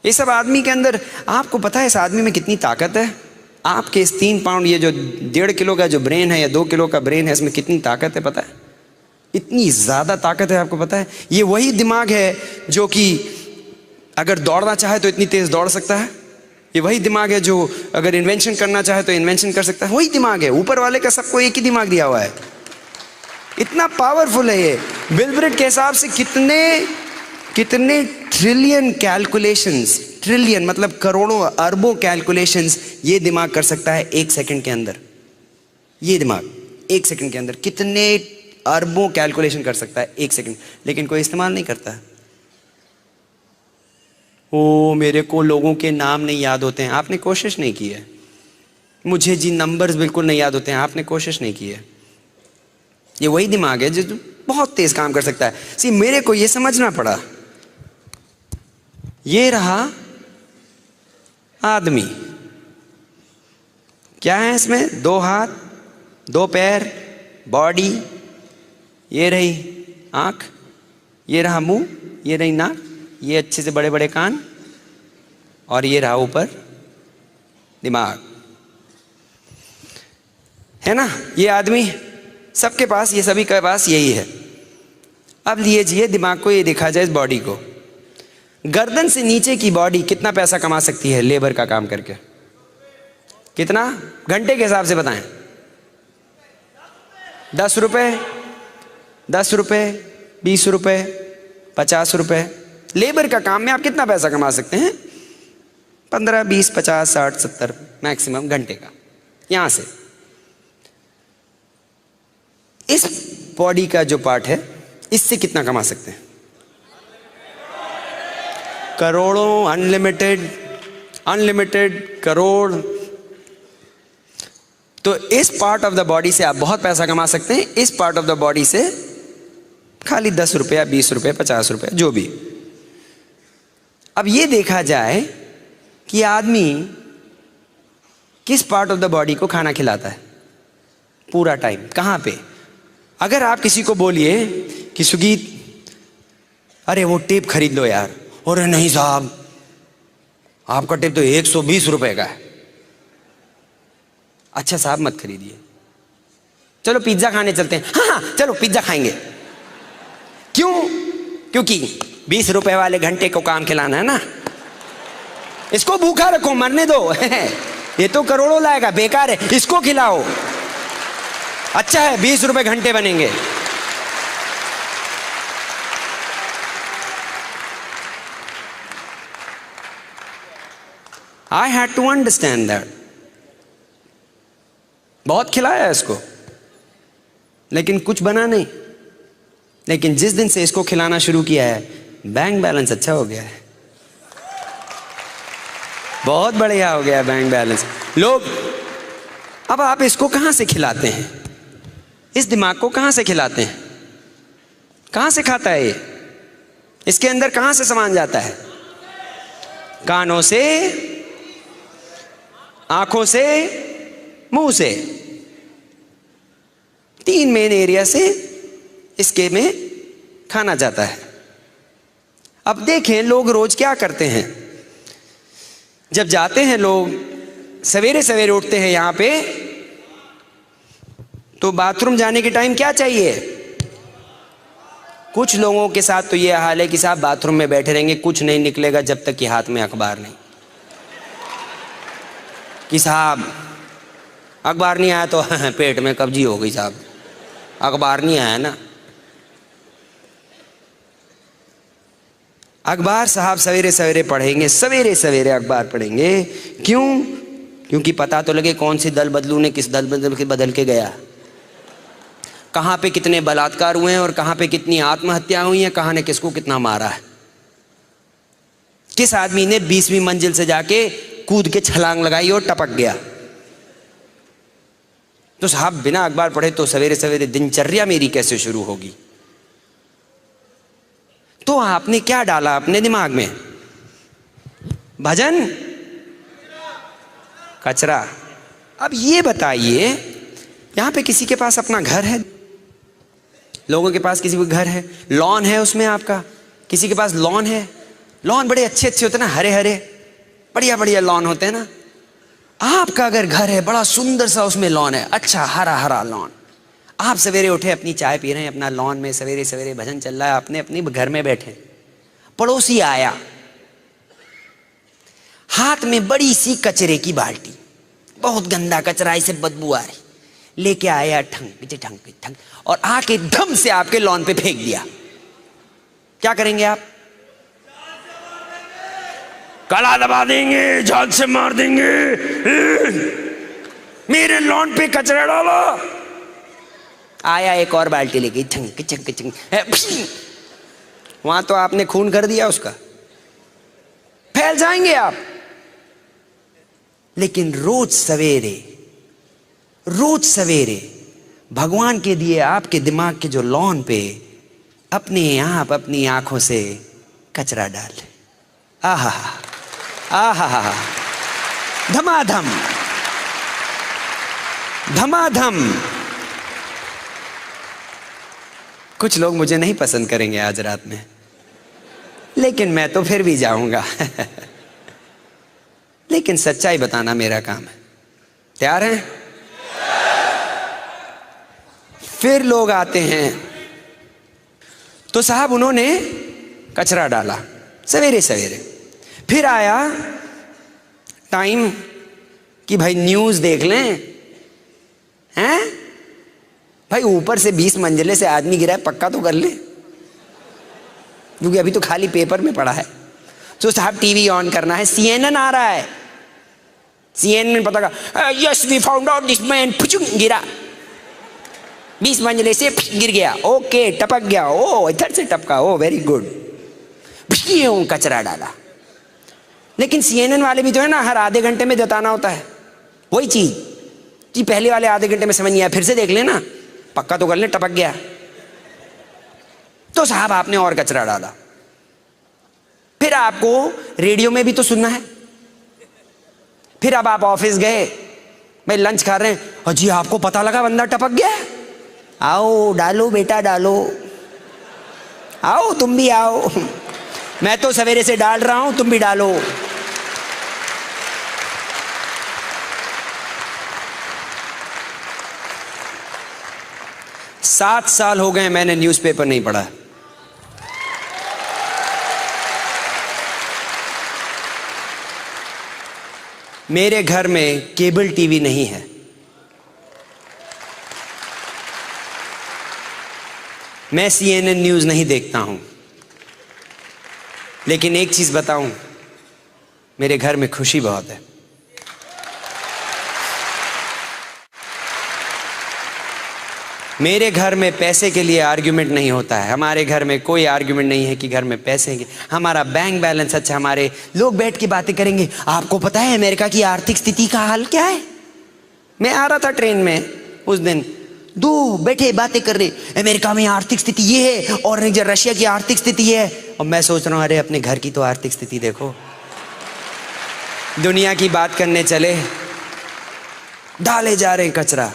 S1: ये सब आदमी के अंदर, आपको पता है इस आदमी में कितनी ताकत है? आपके इस 3 पाउंड, ये जो 1.5 किलो का जो ब्रेन है या 2 किलो का ब्रेन है, इसमें कितनी ताकत है पता है? इतनी ज़्यादा ताकत है, आपको पता है? ये वही दिमाग है जो कि अगर दौड़ना चाहे तो इतनी तेज़ दौड़ सकता है। ये वही दिमाग है जो अगर इन्वेंशन करना चाहे तो इन्वेंशन कर सकता है। वही दिमाग है, ऊपर वाले का सबको एक ही दिमाग दिया हुआ है। इतना पावरफुल है ये। बिल ब्रेट के हिसाब से कितने ट्रिलियन कैलकुलेशंस, ट्रिलियन मतलब करोड़ों अरबों कैलकुलेशंस ये दिमाग कर सकता है 1 सेकंड के अंदर। ये दिमाग 1 सेकंड के अंदर कितने अरबों कैलकुलेशन कर सकता है 1 सेकंड, लेकिन कोई इस्तेमाल नहीं करता। ओ मेरे को लोगों के नाम नहीं याद होते हैं, आपने कोशिश नहीं की है। मुझे जी नंबर्स बिल्कुल नहीं याद होते हैं, आपने कोशिश नहीं की है। ये वही दिमाग है जो बहुत तेज काम कर सकता है। मेरे को ये समझना पड़ा, ये रहा आदमी, क्या है इसमें? 2 हाथ, 2 पैर, बॉडी, ये रही आंख, ये रहा मुंह, ये रही नाक, ये अच्छे से बड़े बड़े कान, और ये रहा ऊपर दिमाग, है ना? ये आदमी सबके पास, ये सभी के पास यही है। अब लीजिए दिमाग को, ये देखा जाए इस बॉडी को, गर्दन से नीचे की बॉडी कितना पैसा कमा सकती है लेबर का काम करके? कितना? घंटे के हिसाब से बताएं। 10 रुपए, 10 रुपए, 20 रुपए, 50 रुपए। लेबर का काम में आप कितना पैसा कमा सकते हैं? 15, 20, 50, 60, 70 मैक्सिमम घंटे का। यहां से इस बॉडी का जो पार्ट है, इससे कितना कमा सकते हैं? करोड़ों, अनलिमिटेड करोड़। तो इस पार्ट ऑफ द बॉडी से आप बहुत पैसा कमा सकते हैं, इस पार्ट ऑफ द बॉडी से खाली 10 रुपया, 20 रुपये, 50 रुपये, जो भी। अब ये देखा जाए कि आदमी किस पार्ट ऑफ द बॉडी को खाना खिलाता है पूरा टाइम, कहाँ पे? अगर आप किसी को बोलिए कि सुगीत अरे वो टेप खरीद लो यार, अरे नहीं साहब आपका टेप तो 120 रुपए का है। अच्छा साहब मत खरीदिए, चलो पिज्जा खाने चलते हैं। हाँ चलो पिज्जा खाएंगे। क्यों? क्योंकि 20 रुपए वाले घंटे को काम खिलाना है ना, इसको भूखा रखो, मरने दो। ये तो करोड़ों लाएगा, बेकार है, इसको खिलाओ। अच्छा है 20 रुपए घंटे बनेंगे। I had to understand that. बहुत खिलाया इसको, लेकिन कुछ बना नहीं। लेकिन जिस दिन से इसको खिलाना शुरू किया है, बैंक बैलेंस अच्छा हो गया है, बहुत बढ़िया हो गया है बैंक बैलेंस। लोग, अब आप इसको कहां से खिलाते हैं? इस दिमाग को कहां से खिलाते हैं? कहां से खाता है ये? इसके अंदर कहां से सामान जाता है? कानों से, आंखों से, मुंह से। 3 मेन एरिया से इसके में खाना जाता है। अब देखें लोग रोज क्या करते हैं। जब जाते हैं लोग, सवेरे सवेरे उठते हैं यहां पे, तो बाथरूम जाने के टाइम क्या चाहिए? कुछ लोगों के साथ तो ये हाल है कि साहब बाथरूम में बैठे रहेंगे, कुछ नहीं निकलेगा जब तक कि हाथ में अखबार नहीं, कि साहब अखबार नहीं आया तो पेट में कब्जी हो गई साहब, अखबार नहीं आया ना। अखबार साहब सवेरे सवेरे पढ़ेंगे, सवेरे सवेरे अखबार पढ़ेंगे। क्यों? क्योंकि पता तो लगे कौन सी दल बदलू ने किस दल बदल के गया, कहाँ पे कितने बलात्कार हुए हैं और कहाँ पे कितनी आत्महत्या हुई हैं, कहाँ ने किसको कितना मारा है, किस आदमी ने 20वीं मंजिल से जाके कूद के छलांग लगाई और टपक गया। तो साहब बिना अखबार पढ़े तो सवेरे सवेरे दिनचर्या मेरी कैसे शुरू होगी? तो आपने क्या डाला अपने दिमाग में? भजन, कचरा। अब ये बताइए, यहां पे किसी के पास अपना घर है? लोगों के पास किसी को घर है, लॉन है उसमें आपका, किसी के पास लॉन है? लॉन बड़े अच्छे अच्छे होते हैं ना, हरे हरे बढ़िया बढ़िया लॉन होते हैं ना। आपका अगर घर है, बड़ा सुंदर सा उसमें लॉन है, अच्छा हरा हरा लॉन, आप सवेरे उठे, अपनी चाय पी रहे हैं अपना लॉन में, सवेरे सवेरे भजन चल रहा है, आपने अपने घर में बैठे, पड़ोसी आया, हाथ में बड़ी सी कचरे की बाल्टी, बहुत गंदा कचरा, इसे बदबू आ रही, लेके आया, ठंग ठंग ठंग, और आके धम से आपके लॉन पे फेंक दिया। क्या करेंगे आप? कला दबा देंगे, जान से मार देंगे, मेरे लॉन पे कचरा डाला। आया एक और बाल्टी लेके, छंग छंग छंग, वहां तो आपने खून कर दिया उसका, फैल जाएंगे आप। लेकिन रोज सवेरे भगवान के दिए आपके दिमाग के जो लॉन पे अपने आप अपनी आंखों से कचरा डाल, आहा आहा, धमाधम धमाधम। कुछ लोग मुझे नहीं पसंद करेंगे आज रात में, लेकिन मैं तो फिर भी जाऊंगा। लेकिन सच्चाई बताना मेरा काम है। तैयार हैं? फिर लोग आते हैं, तो साहब उन्होंने कचरा डाला सवेरे सवेरे, फिर आया टाइम कि भाई न्यूज़ देख लें, हैं भाई ऊपर से 20 मंजिले से आदमी गिरा है, पक्का तो कर ले, क्योंकि अभी तो खाली पेपर में पड़ा है। तो साहब टीवी ऑन करना है, CNN आ रहा है, CNN पता का, yes we found out this man, गिरा 20 मंजिले से, गिर गया, ओके टपक गया, ओ इधर से टपका, ओ वेरी गुड, कचरा डाला। लेकिन CNN वाले भी जो है ना, हर आधे घंटे में जताना होता है वही चीज कि पहले वाले आधे घंटे में समझ नहीं आया, फिर से देख लेना, पक्का तो कर ले, टपक गया। तो साहब आपने और कचरा डाला। फिर आपको रेडियो में भी तो सुनना है, फिर अब आप ऑफिस गए, भाई लंच खा रहे हैं, अजी आपको पता लगा बंदा टपक गया, आओ डालो बेटा डालो, आओ तुम भी आओ, मैं तो सवेरे से डाल रहा हूं, तुम भी डालो। सात साल हो गए मैंने न्यूज़पेपर नहीं पढ़ा। मेरे घर में केबल टीवी नहीं है, मैं CNN न्यूज़ नहीं देखता हूं। लेकिन एक चीज बताऊं, मेरे घर में खुशी बहुत है। मेरे घर में पैसे के लिए आर्ग्यूमेंट नहीं होता है, हमारे घर में कोई आर्ग्यूमेंट नहीं है कि घर में पैसे हैं, हमारा बैंक बैलेंस अच्छा, हमारे लोग बैठ के बातें करेंगे, आपको पता है अमेरिका की आर्थिक स्थिति का हाल क्या है? मैं आ रहा था ट्रेन में उस दिन, दो बैठे बातें कर रहे, अमेरिका में आर्थिक स्थिति ये है और रशिया की आर्थिक स्थिति ये है, और मैं सोच रहा हूं अरे अपने घर की तो आर्थिक स्थिति देखो। दुनिया की बात करने चले, डाले जा रहे हैं कचरा।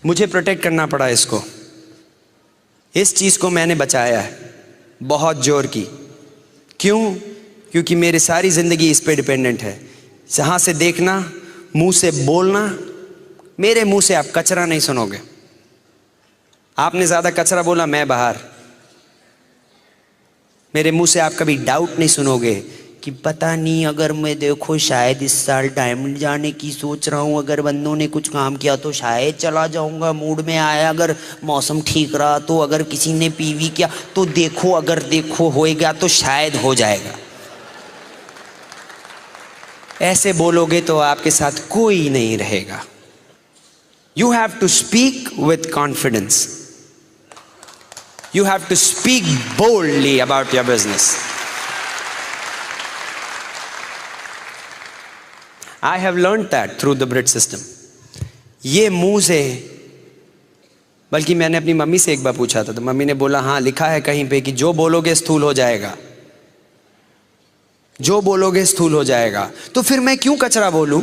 S1: मुझे प्रोटेक्ट करना पड़ा इसको, इस चीज को मैंने बचाया है बहुत जोर की। क्यों? क्योंकि मेरी सारी जिंदगी इस पे डिपेंडेंट है। जहां से देखना, मुंह से बोलना, मेरे मुंह से आप कचरा नहीं सुनोगे। आपने ज्यादा कचरा बोला, मैं बाहर। मेरे मुंह से आप कभी डाउट नहीं सुनोगे कि पता नहीं, अगर मैं देखो शायद इस साल डायमंड जाने की सोच रहा हूँ, अगर बंदों ने कुछ काम किया तो शायद चला जाऊंगा, मूड में आया, अगर मौसम ठीक रहा तो, अगर किसी ने पीवी किया तो देखो, अगर देखो होएगा तो शायद हो जाएगा। ऐसे बोलोगे तो आपके साथ कोई नहीं रहेगा। You have to speak with confidence. You have to speak boldly about your business. I have learned that through the Brit system. ये मुंह से, बल्कि मैंने अपनी मम्मी से एक बार पूछा था, तो मम्मी ने बोला हाँ लिखा है कहीं पे कि जो बोलोगे स्थूल हो जाएगा। जो बोलोगे स्थूल हो जाएगा। तो फिर मैं क्यों कचरा बोलूं?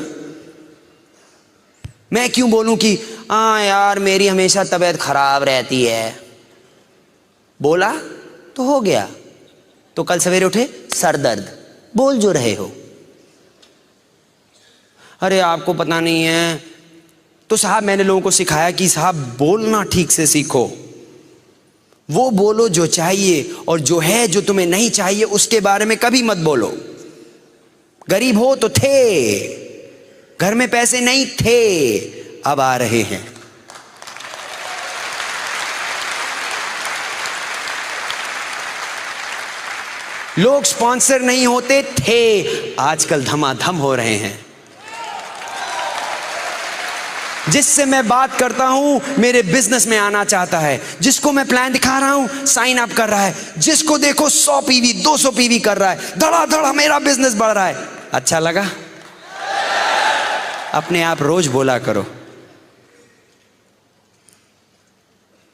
S1: मैं क्यों बोलूं कि हाँ यार मेरी हमेशा तबीयत खराब रहती है? बोला तो हो गया। तो कल सवेरे उठे सर दर्द, बोल जो रहे हो। अरे आपको पता नहीं है, तो साहब मैंने लोगों को सिखाया कि साहब बोलना ठीक से सीखो। वो बोलो जो चाहिए, और जो है जो तुम्हें नहीं चाहिए उसके बारे में कभी मत बोलो। गरीब हो तो थे, घर में पैसे नहीं थे, अब आ रहे हैं। लोग स्पॉन्सर नहीं होते थे, आजकल धमाधम हो रहे हैं। जिससे मैं बात करता हूं मेरे बिजनेस में आना चाहता है, जिसको मैं प्लान दिखा रहा हूं साइन अप कर रहा है, जिसको देखो 100 पीवी 200 पीवी कर रहा है, धड़ाधड़ मेरा बिजनेस बढ़ रहा है। अच्छा लगा? अपने आप रोज बोला करो।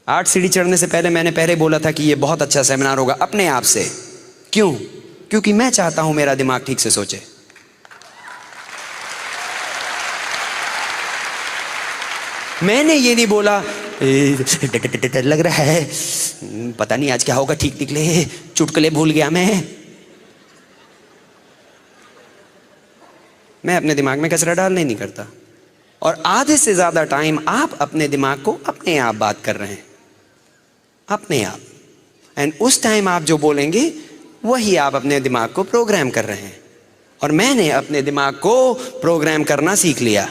S1: 8 सीढ़ी चढ़ने से पहले मैंने पहले बोला था कि ये बहुत अच्छा सेमिनार होगा, अपने आप से। क्यों? क्योंकि मैं चाहता हूं मेरा दिमाग ठीक से सोचे। मैंने ये नहीं बोला डर लग रहा है, पता नहीं आज क्या होगा, ठीक निकले, चुटकुले भूल गया मैं अपने दिमाग में कचरा डालने नहीं करता। और आधे से ज्यादा टाइम आप अपने दिमाग को अपने आप बात कर रहे हैं, अपने आप। एंड उस टाइम आप जो बोलेंगे वही आप अपने दिमाग को प्रोग्राम कर रहे हैं। और मैंने अपने दिमाग को प्रोग्राम करना सीख लिया।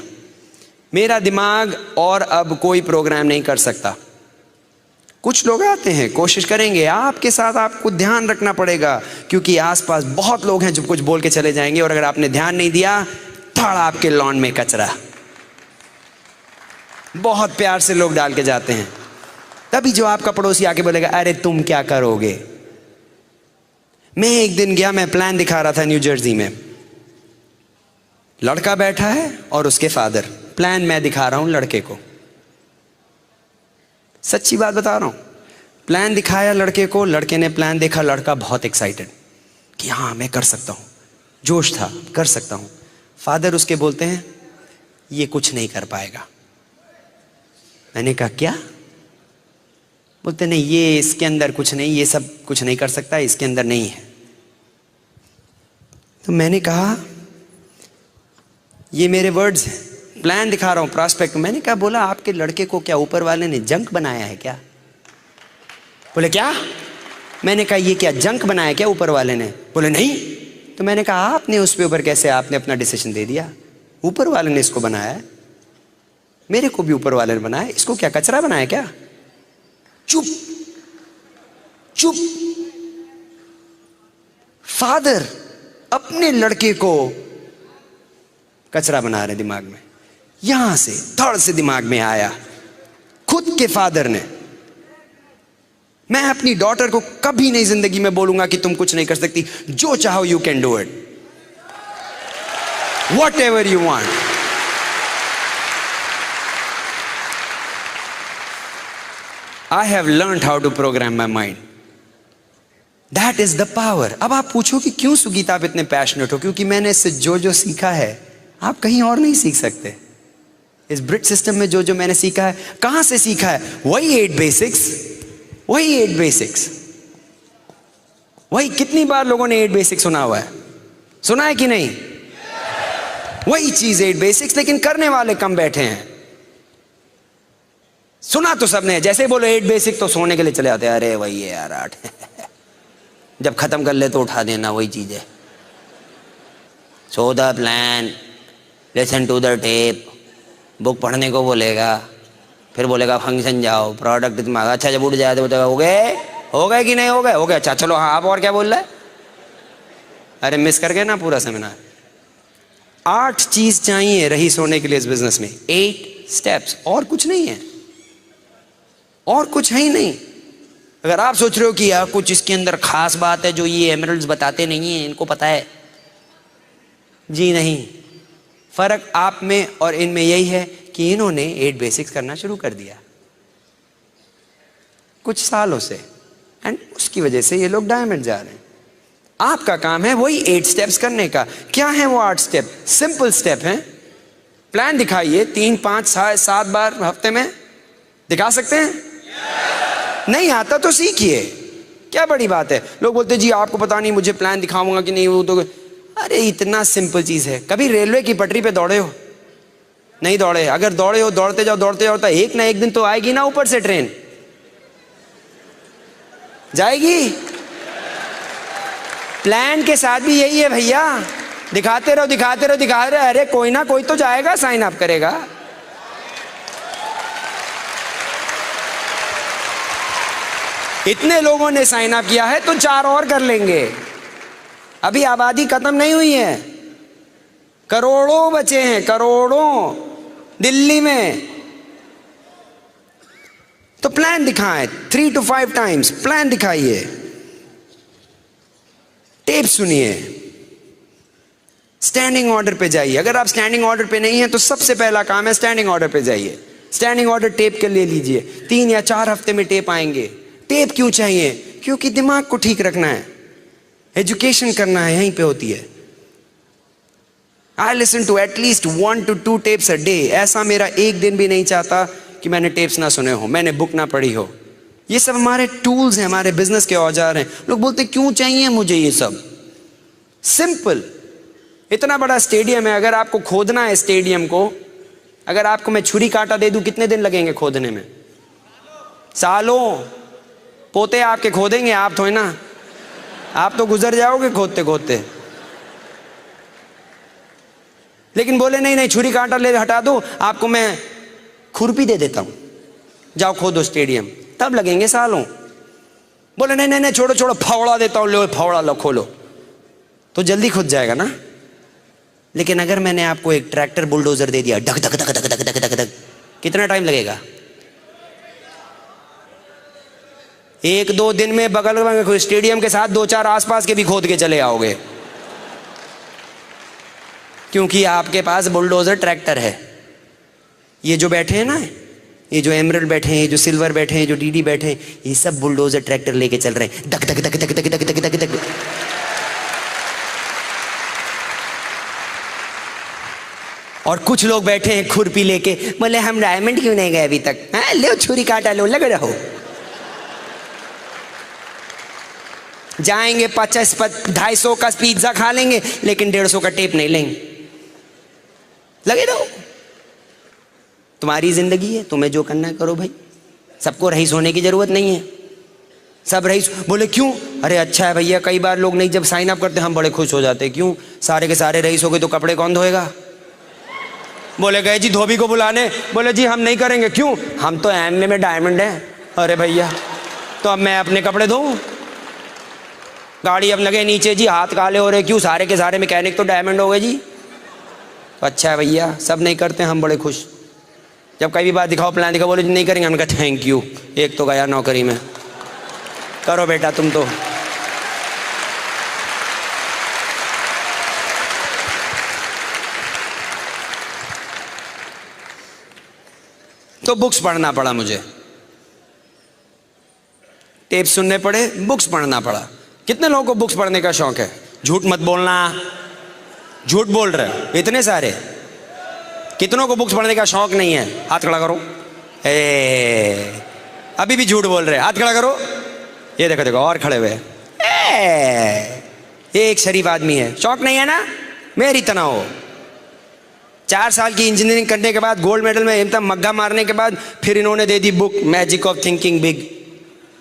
S1: मेरा दिमाग और अब कोई प्रोग्राम नहीं कर सकता। कुछ लोग आते हैं, कोशिश करेंगे, आपके साथ आपको ध्यान रखना पड़ेगा, क्योंकि आसपास बहुत लोग हैं जो कुछ बोल के चले जाएंगे, और अगर आपने ध्यान नहीं दिया थोड़ा आपके लॉन में कचरा बहुत प्यार से लोग डाल के जाते हैं। तभी जो आपका पड़ोसी आके बोलेगा अरे तुम क्या करोगे। मैं एक दिन गया, मैं प्लान दिखा रहा था न्यू जर्सी में। लड़का बैठा है और उसके फादर, प्लान मैं दिखा रहा हूं लड़के को, सच्ची बात बता रहा हूं। प्लान दिखाया लड़के को, लड़के ने प्लान देखा, लड़का बहुत एक्साइटेड कि हाँ मैं कर सकता हूं, जोश था, कर सकता हूं। फादर उसके बोलते हैं ये कुछ नहीं कर पाएगा। मैंने कहा क्या? बोलते नहीं, ये इसके अंदर कुछ नहीं, ये सब कुछ नहीं कर सकता, इसके अंदर नहीं है। तो मैंने कहा ये मेरे वर्ड्स हैं, प्लान दिखा रहा हूं, प्रॉस्पेक्ट। मैंने कहा, बोला आपके लड़के को क्या ऊपर वाले ने जंक बनाया है क्या? बोले क्या? मैंने कहा ये क्या जंक बनाया क्या ऊपर वाले ने? बोले नहीं। तो मैंने कहा आपने उस पे ऊपर कैसे, आपने अपना डिसीजन दे दिया, ऊपर वाले ने इसको बनाया है, मेरे को भी ऊपर वाले ने बनाया, इसको क्या कचरा बनाया क्या? चुप चुप। फादर अपने लड़के को कचरा बना रहे दिमाग में, यहां से धड़ से दिमाग में आया खुद के फादर ने। मैं अपनी डॉटर को कभी नहीं जिंदगी में बोलूंगा कि तुम कुछ नहीं कर सकती, जो चाहो you can do it, whatever you want. I have learned how to program my mind, that is the power. अब आप पूछो कि क्यों सुगीता आप इतने पैशनेट हो? क्योंकि मैंने इससे जो जो सीखा है आप कहीं और नहीं सीख सकते। इस ब्रिट सिस्टम में जो जो मैंने सीखा है, कहां से सीखा है? वही 8 बेसिक्स, वही 8 बेसिक्स, वही। कितनी बार लोगों ने 8 बेसिक्स सुना हुआ है? सुना है कि नहीं? वही चीज 8 बेसिक्स, लेकिन करने वाले कम बैठे हैं। सुना तो सबने, जैसे बोलो 8 बेसिक तो सोने के लिए चले आते हैं, अरे वही है यार 8 जब खत्म कर ले तो उठा देना, वही चीज है। So the plan, listen to the tape, book पढ़ने को बोलेगा, फिर बोलेगा फंक्शन जाओ, प्रोडक्ट इतना अच्छा, जब उठ जाए तो बोलेगा हो गए कि नहीं हो गए? हो गए, अच्छा चलो हाँ, आप और क्या बोल रहे? अरे मिस कर गए ना पूरा सेमिनार। 8 चीज चाहिए रही सोने के लिए इस बिजनेस में, 8 स्टेप्स, और कुछ नहीं है, और कुछ है ही नहीं। अगर आप सोच रहे हो कि यार कुछ इसके अंदर खास बात है जो ये एमरल्ड्स बताते नहीं है, इनको पता है, जी नहीं। फर्क आप में और इनमें यही है कि इन्होंने 8 बेसिक्स करना शुरू कर दिया कुछ सालों से, एंड उसकी वजह से ये लोग डायमंड जा रहे हैं। आपका काम है वही 8 स्टेप्स करने का। क्या है वो 8 स्टेप? सिंपल स्टेप है। प्लान दिखाइए 3, 5, 7 बार हफ्ते में। दिखा सकते हैं? नहीं आता तो सीखिए, क्या बड़ी बात है। लोग बोलते जी आपको पता नहीं मुझे प्लान दिखाऊंगा कि नहीं, वो तो अरे इतना सिंपल चीज है। कभी रेलवे की पटरी पे दौड़े हो? नहीं दौड़े। अगर दौड़े हो, दौड़ते जाओ तो एक ना एक दिन तो आएगी ना ऊपर से ट्रेन, जाएगी। प्लान के साथ भी यही है भैया, दिखाते रहो। अरे कोई ना कोई तो जाएगा, साइन अप करेगा। इतने लोगों ने साइन अप किया है तो 4 और कर लेंगे। अभी आबादी खत्म नहीं हुई है, करोड़ों बचे हैं, करोड़ों दिल्ली में। तो प्लान दिखाएं 3 to 5 टाइम्स, प्लान दिखाइए, टेप सुनिए, स्टैंडिंग ऑर्डर पे जाइए। अगर आप स्टैंडिंग ऑर्डर पे नहीं है तो सबसे पहला काम है स्टैंडिंग ऑर्डर पे जाइए। स्टैंडिंग ऑर्डर टेप के ले लीजिए, 3 या 4 हफ्ते में टेप आएंगे। टेप क्यों चाहिए? क्योंकि दिमाग को ठीक रखना है, एजुकेशन करना है, यहीं पे होती है। I listen to at least 1 to 2 tapes a day। ऐसा मेरा एक दिन भी नहीं चाहता कि मैंने टेप्स ना सुने हो, मैंने बुक ना पढ़ी हो। ये सब हमारे टूल्स हैं, हमारे बिजनेस के औजार हैं। लोग बोलते क्यों चाहिए मुझे ये सब? सिंपल। इतना बड़ा स्टेडियम है, अगर आपको खोदना है स्टेडियम को, अगर आपको मैं छुरी कांटा दे दूं, कितने दिन लगेंगे खोदने में? सालों। पोते आपके खोदेंगे, आप थोड़ी ना, आप तो गुजर जाओगे खोदते खोदते। लेकिन बोले नहीं छुरी कांटा ले हटा दो, आपको मैं खुरपी दे देता हूं, जाओ खोदो स्टेडियम, तब लगेंगे सालों। बोले नहीं छोड़ो फावड़ा देता हूं, लो फावड़ा लो खोलो, तो जल्दी खुद जाएगा ना। लेकिन अगर मैंने आपको एक ट्रैक्टर बुलडोजर दे दिया, धक धक धक धक धक धक धक धक, कितना टाइम लगेगा? 1-2 दिन में बगल में स्टेडियम के साथ 2-4 आसपास के भी खोद के चले आओगे, क्योंकि आपके पास बुलडोजर ट्रैक्टर है। ये जो बैठे हैं ना, ये जो एमरल्ड बैठे हैं, ये जो सिल्वर बैठे हैं, जो डीडी बैठे हैं, ये सब बुलडोजर ट्रैक्टर लेके चल रहे हैं, धक धक धक धक धक धक धक धक धक। और कुछ लोग बैठे हैं खुरपी लेके, बोले हम डायमंड क्यों नहीं गए अभी तक? हाँ लो छुरी काटा लो, लग रहो। जाएंगे 250 का पिज्जा खा लेंगे, लेकिन 150 का टेप नहीं लेंगे, लगे रहो। तुम्हारी जिंदगी है, तुम्हें जो करना है करो भाई। सबको रईस होने की जरूरत नहीं है, सब रईस। बोले क्यों? अरे अच्छा है भैया, कई बार लोग नहीं, जब साइन अप करते हम बड़े खुश हो जाते। क्यों? सारे के सारे रईस हो गए तो कपड़े कौन धोएगा? बोले गए जी धोबी को बुलाने, बोले जी हम नहीं करेंगे। क्यों? हम तो एमए में डायमंड है। अरे भैया तो अब मैं अपने कपड़े धोऊं? गाड़ी अब लगे नीचे जी, हाथ काले हो रहे। क्यों? सारे के सारे मैकेनिक तो डायमंड हो गए जी। तो अच्छा है भैया, सब नहीं करते, हम बड़े खुश। जब कई भी बात दिखाओ, प्लान दिखाओ, बोले नहीं करेंगे, हमने कहा थैंक यू, एक तो गया नौकरी में, करो बेटा तुम तो बुक्स पढ़ना पड़ा मुझे, टेप सुनने पड़े, बुक्स पढ़ना पड़ा। कितने लोगों को बुक्स पढ़ने का शौक है? झूठ मत बोलना, झूठ बोल रहे इतने सारे। कितनों को बुक्स पढ़ने का शौक नहीं है? हाथ खड़ा करो। अभी भी झूठ बोल रहे, हाथ खड़ा करो। ये देखो देखो और खड़े हुए। ये एक शरीफ आदमी है, शौक नहीं है ना? मेरी तना हो। 4 साल की इंजीनियरिंग करने के बाद, गोल्ड मेडल में एकदम मग्गा मारने के बाद, फिर इन्होंने दे दी book magic of thinking big.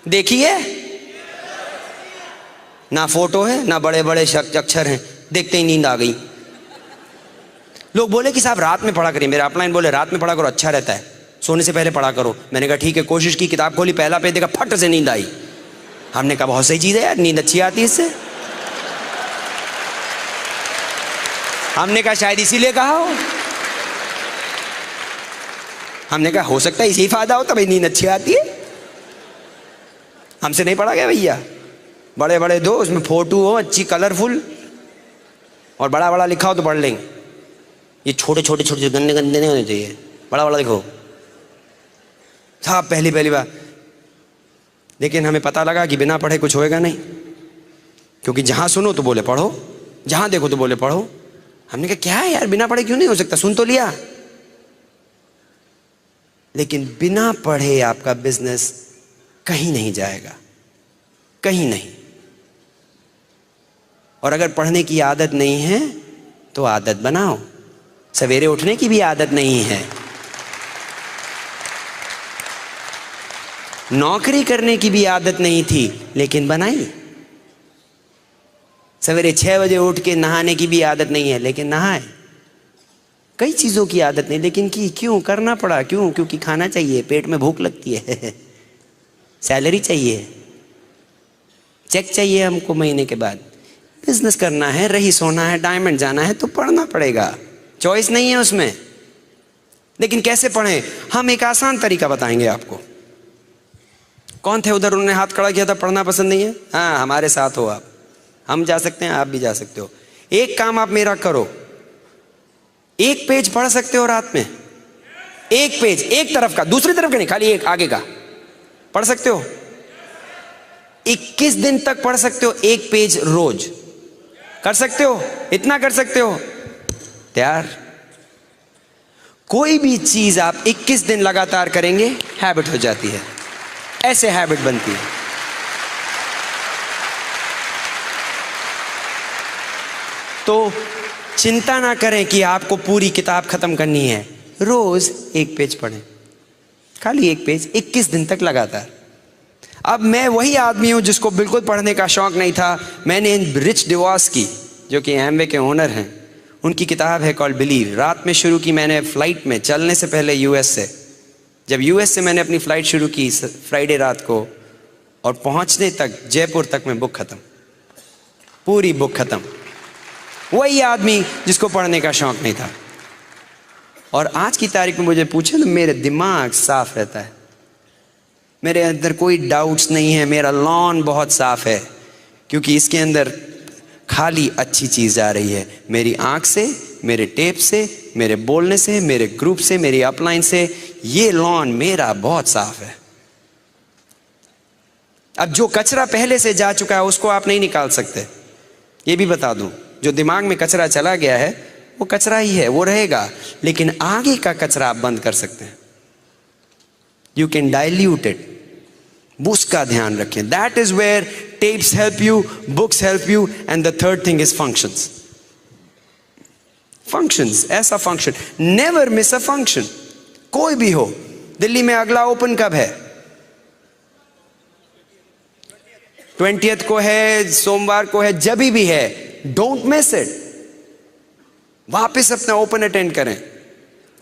S1: देखिए, ना फोटो है ना बड़े बड़े अक्षर हैं, देखते ही नींद आ गई। लोग बोले कि साहब रात में पढ़ा करिए, मेरे अपलाइन बोले रात में पढ़ा करो, अच्छा रहता है, सोने से पहले पढ़ा करो। मैंने कहा ठीक है, कोशिश की, किताब खोली, पहला पेज देखा, फट से नींद आई। हमने कहा बहुत सही चीज़ है यार, नींद अच्छी आती है इससे। हमने कहा शायद इसीलिए कहा हो। हमने कहा हो सकता है इसी फायदा हो, तभी नींद अच्छी आती है। हमसे नहीं पढ़ा गया भैया। बड़े बड़े दो, उसमें फोटो हो अच्छी कलरफुल, और बड़ा बड़ा लिखा हो तो पढ़ लेंगे। ये छोटे छोटे छोटे गंदे गंदे नहीं होने चाहिए, बड़ा बड़ा लिखो साहब। पहली बार लेकिन हमें पता लगा कि बिना पढ़े कुछ होएगा नहीं। क्योंकि जहां सुनो तो बोले पढ़ो, जहां देखो तो बोले पढ़ो। हमने कहा क्या है यार, बिना पढ़े क्यों नहीं हो सकता, सुन तो लिया। लेकिन बिना पढ़े आपका बिजनेस कहीं नहीं जाएगा, कहीं नहीं। और अगर पढ़ने की आदत नहीं है तो आदत बनाओ। सवेरे उठने की भी आदत नहीं है, नौकरी करने की भी आदत नहीं थी, लेकिन बनाई। सवेरे 6 बजे उठ के नहाने की भी आदत नहीं है, लेकिन नहाए। कई चीजों की आदत नहीं, लेकिन की क्यों करना पड़ा, क्यों? क्योंकि खाना चाहिए, पेट में भूख लगती है सैलरी चाहिए, चेक चाहिए हमको महीने के बाद, बिजनेस करना है, रही सोना है, डायमंड जाना है, तो पढ़ना पड़ेगा, चॉइस नहीं है उसमें। लेकिन कैसे पढ़ें? हम एक आसान तरीका बताएंगे आपको। कौन थे उधर, उन्होंने हाथ खड़ा किया था, पढ़ना पसंद नहीं है? हाँ, हमारे साथ हो आप, हम जा सकते हैं, आप भी जा सकते हो। एक काम आप मेरा करो, एक पेज पढ़ सकते हो रात में, एक पेज, एक तरफ का, दूसरी तरफ का नहीं, खाली एक आगे का पढ़ सकते हो। 21 दिन तक पढ़ सकते हो, एक पेज रोज। कर सकते हो? इतना कर सकते हो? तैयार? कोई भी चीज आप 21 दिन लगातार करेंगे, हैबिट हो जाती है, ऐसे हैबिट बनती है। तो चिंता ना करें कि आपको पूरी किताब खत्म करनी है, रोज एक पेज पढ़ें, खाली एक पेज, 21 दिन तक लगातार। अब मैं वही आदमी हूं जिसको बिल्कुल पढ़ने का शौक नहीं था। मैंने रिच डिवॉस की, जो कि एमवे के ओनर हैं, उनकी किताब है कॉल्ड बिलीव, रात में शुरू की मैंने फ्लाइट में, चलने से पहले यूएस से। जब यूएस से मैंने अपनी फ्लाइट शुरू की फ्राइडे रात को, और पहुंचने तक जयपुर तक में बुक खत्म, पूरी बुक खत्म। वही आदमी जिसको पढ़ने का शौक नहीं था। और आज की तारीख में मुझे पूछे ना, मेरे दिमाग साफ रहता है, मेरे अंदर कोई डाउट्स नहीं है, मेरा लॉन बहुत साफ है, क्योंकि इसके अंदर खाली अच्छी चीज आ रही है, मेरी आंख से, मेरे टेप से, मेरे बोलने से, मेरे ग्रुप से, मेरी अपलाइन से। ये लॉन मेरा बहुत साफ है। अब जो कचरा पहले से जा चुका है उसको आप नहीं निकाल सकते, ये भी बता दूं। जो दिमाग में कचरा चला गया है वो कचरा ही है, वो रहेगा, लेकिन आगे का कचरा आप बंद कर सकते हैं। यू कैन डाइल्यूट इट, उसका ध्यान रखें। That is where tapes help you, books help you, and the third thing is functions. Functions, ऐसा function, never miss a function, कोई भी हो। दिल्ली में अगला ओपन कब है? 20th को है, सोमवार को है, जब भी है, डोंट मिस इट। वापस अपना ओपन अटेंड करें,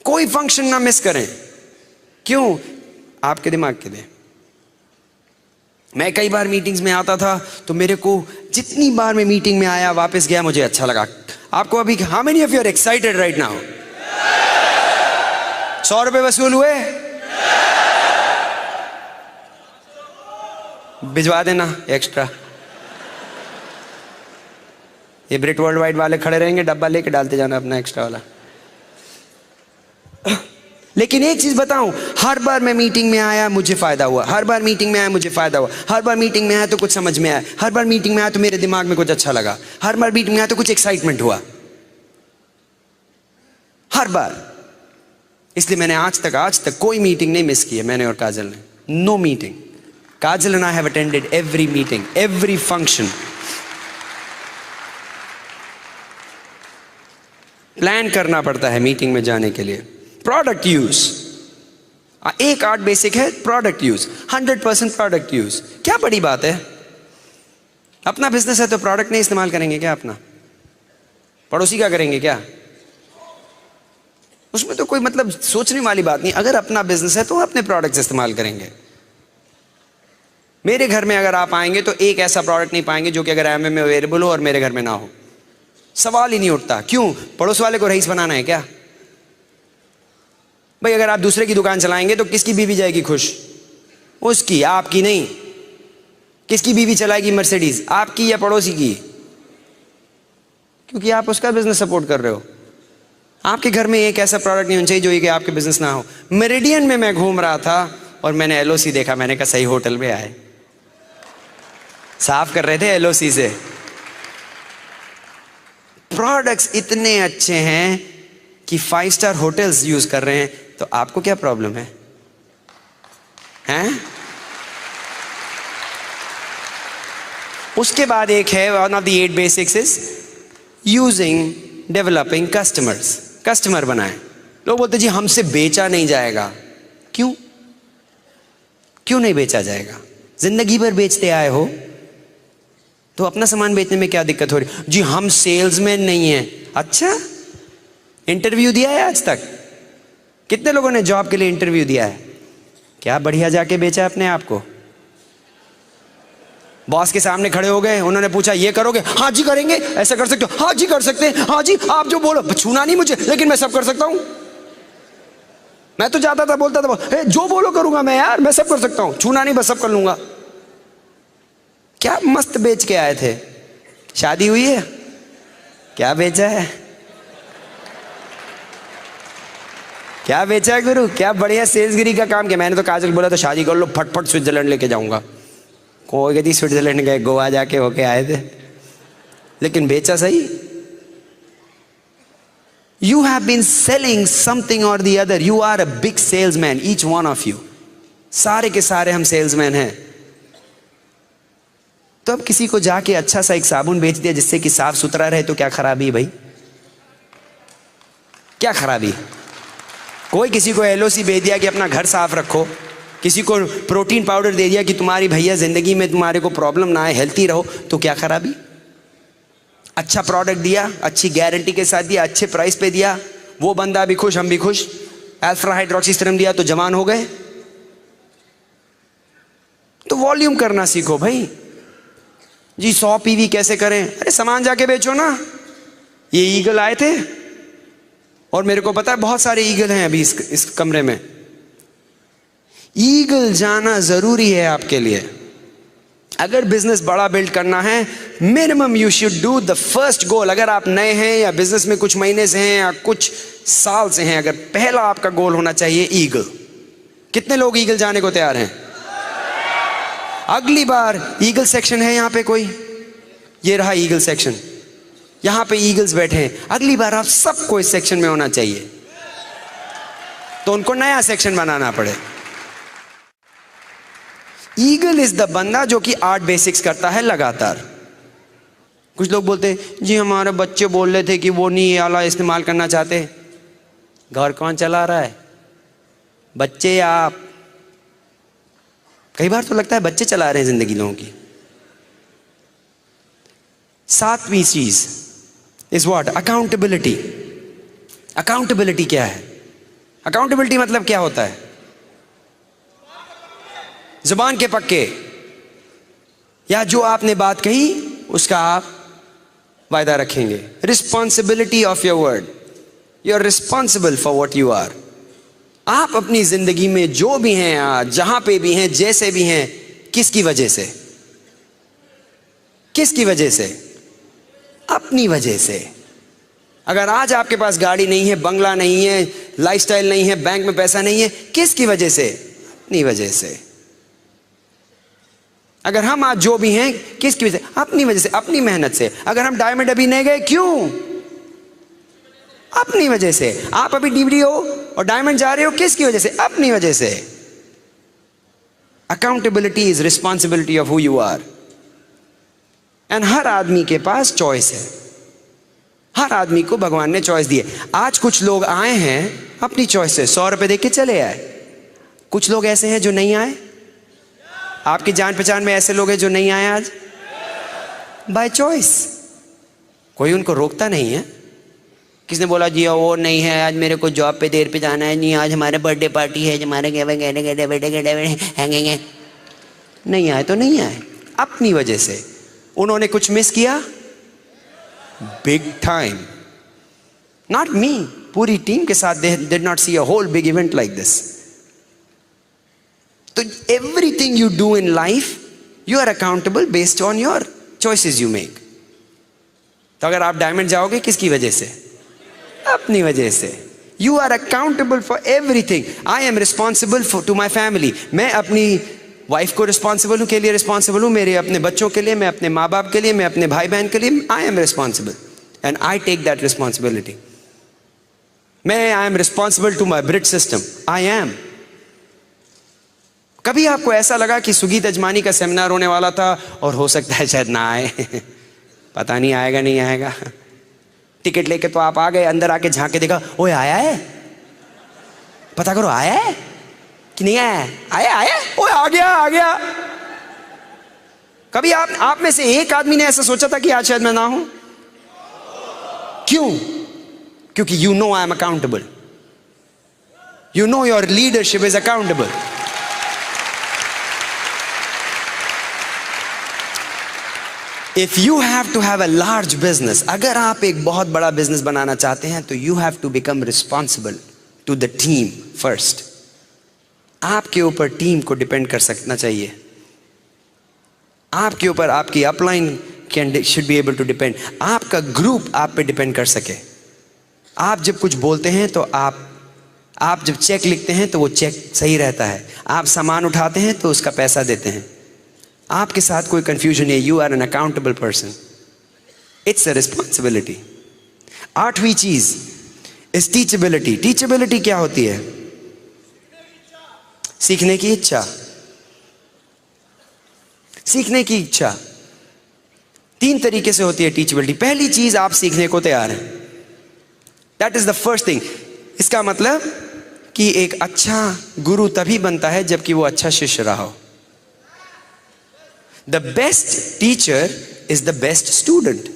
S1: कोई फंक्शन ना मिस करें। क्यों? आपके दिमाग के लिए। मैं कई बार मीटिंग्स में आता था, तो मेरे को जितनी बार मैं मीटिंग में आया, वापस गया, मुझे अच्छा लगा। आपको अभी, how many of you are excited right now? 100 रुपए वसूल हुए? भिजवा देना एक्स्ट्रा। ये ब्रिट वर्ल्ड वाइड वाले खड़े रहेंगे, डब्बा लेके डालते जाना अपना एक्स्ट्रा वाला। लेकिन एक चीज बताऊं, हर बार मैं मीटिंग में आया मुझे फायदा हुआ, हर बार मीटिंग में आया मुझे फायदा हुआ, हर बार मीटिंग में आया तो कुछ समझ में आया, हर बार मीटिंग में आया तो मेरे दिमाग में कुछ अच्छा लगा, हर बार मीटिंग में आया तो कुछ एक्साइटमेंट हुआ, हर बार। इसलिए मैंने आज तक कोई मीटिंग नहीं मिस की है, मैंने और काजल ने। No meeting. Kajal and I have attended every meeting, every function. Plan करना पड़ता है मीटिंग में जाने के लिए। प्रोडक्ट यूज, एक आर्ट बेसिक है, प्रोडक्ट यूज, 100% प्रोडक्ट यूज। क्या बड़ी बात है? अपना बिजनेस है तो प्रोडक्ट नहीं इस्तेमाल करेंगे क्या अपना? पड़ोसी का करेंगे क्या? उसमें तो कोई मतलब सोचने वाली बात नहीं। अगर अपना बिजनेस है तो अपने प्रोडक्ट्स इस्तेमाल करेंगे। मेरे घर में अगर आप आएंगे तो एक ऐसा प्रोडक्ट नहीं पाएंगे जो कि अगर एमवे में अवेलेबल हो और मेरे घर में ना हो। सवाल ही नहीं उठता। क्यों? पड़ोस वाले को रईस बनाना है क्या? भाई अगर आप दूसरे की दुकान चलाएंगे तो किसकी बीवी जाएगी खुश? उसकी, आपकी नहीं। किसकी बीवी चलाएगी मर्सिडीज, आपकी या पड़ोसी की? क्योंकि आप उसका बिजनेस सपोर्ट कर रहे हो। आपके घर में एक ऐसा प्रोडक्ट नहीं होना चाहिए जो कि आपके बिजनेस ना हो। मेरिडियन में मैं घूम रहा था और मैंने एलओसी देखा, मैंने कहा सही होटल में आए। साफ कर रहे थे एलओसी से, प्रोडक्ट्स इतने अच्छे हैं कि 5 स्टार होटल्स यूज कर रहे हैं, तो आपको क्या प्रॉब्लम है? हैं? उसके बाद एक है, one of the 8 basics is using developing customers. Customer बनाएं। लोग बोलते जी हमसे बेचा नहीं जाएगा। क्यों? क्यों नहीं बेचा जाएगा? जिंदगी भर बेचते आए हो, तो अपना सामान बेचने में क्या दिक्कत हो रही? जी हम सेल्समैन नहीं हैं। अच्छा, इंटरव्यू दिया है आज तक? कितने लोगों ने जॉब के लिए इंटरव्यू दिया है? क्या बढ़िया जाके बेचा अपने आप को? बॉस के सामने खड़े हो गए, उन्होंने पूछा ये करोगे? हाँ जी करेंगे। ऐसा कर सकते हो? हाँ जी कर सकते हैं। हाँ जी आप जो बोलो, छूना नहीं मुझे, लेकिन मैं सब कर सकता हूं। मैं तो जाता था, बोलता था जो बोलो करूंगा मैं, यार मैं सब कर सकता हूं, छूना नहीं, बस सब कर लूंगा। क्या मस्त बेच के आए थे। शादी हुई है? क्या बेचा है? क्या बेचा है गुरु? क्या बढ़िया सेल्सगिरी का काम किया। मैंने तो काजल बोला तो शादी कर लो, फटफट स्विट्जरलैंड लेके जाऊंगा। कोई कहती स्विट्जरलैंड गए, गोवा जाके होके आए थे, लेकिन बेचा सही। You have been selling something or the other. You are a big salesman, each one of you. सारे के सारे हम सेल्समैन हैं। तो अब किसी को जाके अच्छा सा एक साबुन बेच दिया जिससे कि साफ सुथरा रहे, तो क्या खराबी भाई? क्या खराबी? कोई किसी को एलओसी भेज दिया कि अपना घर साफ रखो, किसी को प्रोटीन पाउडर दे दिया कि तुम्हारी भैया जिंदगी में तुम्हारे को प्रॉब्लम ना आए, हेल्थी रहो, तो क्या खराबी? अच्छा प्रोडक्ट दिया, अच्छी गारंटी के साथ दिया, अच्छे प्राइस पे दिया, वो बंदा भी खुश, हम भी खुश। अल्फा हाइड्रोक्सीस्टेरम दिया तो जवान हो गए। तो वॉल्यूम करना सीखो भाई। जी 100 पीवी कैसे करें? अरे सामान जाके बेचो ना। ये ईगल आए थे और मेरे को पता है बहुत सारे ईगल हैं अभी इस कमरे में। ईगल जाना जरूरी है आपके लिए। अगर बिजनेस बड़ा बिल्ड करना है, minimum you should do the first goal. अगर आप नए हैं या बिजनेस में कुछ महीने से हैं या कुछ साल से हैं, अगर पहला आपका गोल होना चाहिए ईगल। कितने लोग ईगल जाने को तैयार हैं? अगली बार ईगल सेक्शन है यहाँ पे कोई? ये रहा ईगल सेक्शन, यहाँ पे ईगल्स बैठे हैं। अगली बार आप सबको इस सेक्शन में होना चाहिए, तो उनको नया सेक्शन बनाना पड़े। ईगल इज द बंदा जो कि 8 बेसिक्स करता है लगातार। कुछ लोग बोलते हैं जी हमारे बच्चे बोल रहे थे कि वो नहीं ये वाला इस्तेमाल करना चाहते। घर कौन चला रहा है? बच्चे या आप? कई बार तो लगता है बच्चे चला रहे हैं जिंदगी लोगों की। 7वीं चीज इज व्हाट? अकाउंटेबिलिटी। अकाउंटेबिलिटी क्या है? अकाउंटेबिलिटी मतलब क्या होता है? जुबान के पक्के, या जो आपने बात कही उसका आप वायदा रखेंगे। Responsibility of your word. You are responsible for what you are. आप अपनी जिंदगी में जो भी हैं, आज जहां पे भी हैं, जैसे भी हैं, किसकी वजह से? किसकी वजह से? अपनी वजह से। अगर आज आपके पास गाड़ी नहीं है, बंगला नहीं है, लाइफस्टाइल नहीं है, बैंक में पैसा नहीं है, किसकी वजह से? अपनी वजह से। अगर हम आज जो भी हैं, किसकी वजह से? अपनी वजह से, अपनी मेहनत से। अगर हम डायमंड अभी नहीं गए, क्यों? अपनी वजह से। आप अभी डीवीडी हो और डायमंड जा रहे हो, किसकी वजह से? अपनी वजह से। Accountability is responsibility of who you are. And हर आदमी के पास चॉइस है। हर आदमी को भगवान ने चॉइस दी है। आज कुछ लोग आए हैं अपनी चॉइस से, 100 रुपए देख के चले आए। कुछ लोग ऐसे हैं जो नहीं आए। आपकी जान पहचान में ऐसे लोग हैं जो नहीं आए आज बाय चॉइस। कोई उनको रोकता नहीं है। किसने बोला जी वो नहीं है, आज मेरे को जॉब पे देर पे जाना है, नहीं आज हमारे बर्थडे पार्टी है, हमारे बेटे नहीं आए तो नहीं आए, अपनी वजह से। उन्होंने कुछ मिस किया बिग टाइम, नॉट मी। पूरी टीम के साथ they did not see a whole big event like this. तो everything you do in life you are accountable based on your choices you make. तो अगर आप डायमंड जाओगे किसकी वजह से? अपनी वजह से। You are accountable for everything. I am responsible for to my family. मैं अपनी वाइफ को रिस्पॉन्सिबल हूँ, के लिए रिस्पॉन्सिबल हूँ, मेरे अपने बच्चों के लिए, मैं अपने माँ बाप के लिए, मैं अपने भाई बहन के लिए। आई am responsible and I take that responsibility. I am responsible to my bridge system. I am. कभी आपको ऐसा लगा कि सुगीत अजमानी का सेमिनार होने वाला था और हो सकता है शायद ना आए? पता नहीं आएगा नहीं आएगा। टिकट लेके तो आप आ गए, अंदर आके झांक के देखा, ओए आया है, पता करो आया है कि नहीं आया है? आया आया, ओए आ गया। कभी आप में से एक आदमी ने ऐसा सोचा था कि आज शायद मैं ना हूं? क्यों? क्योंकि you know I am accountable. You know your leadership is accountable. If you have to have a large business, अगर आप एक बहुत बड़ा बिजनेस बनाना चाहते हैं तो you have to become responsible to the team first. आपके ऊपर टीम को डिपेंड कर सकना चाहिए, आपके ऊपर आपकी upline should be able to depend. आपका ग्रुप आप पे डिपेंड कर सके। आप जब कुछ बोलते हैं तो आप जब चेक लिखते हैं तो वो चेक सही रहता है, आप सामान उठाते हैं तो उसका पैसा देते हैं, आपके साथ कोई कंफ्यूजन है, you are an accountable person, it's a responsibility. 8वीं चीज इज टीचेबिलिटी। टीचेबिलिटी क्या होती है? सीखने की इच्छा। सीखने की इच्छा 3 तरीके से होती है टीचेबिलिटी। पहली चीज, आप सीखने को तैयार हैं, that is the first thing. इसका मतलब कि एक अच्छा गुरु तभी बनता है जबकि वो अच्छा शिष्य रहा हो। The best teacher is the best student.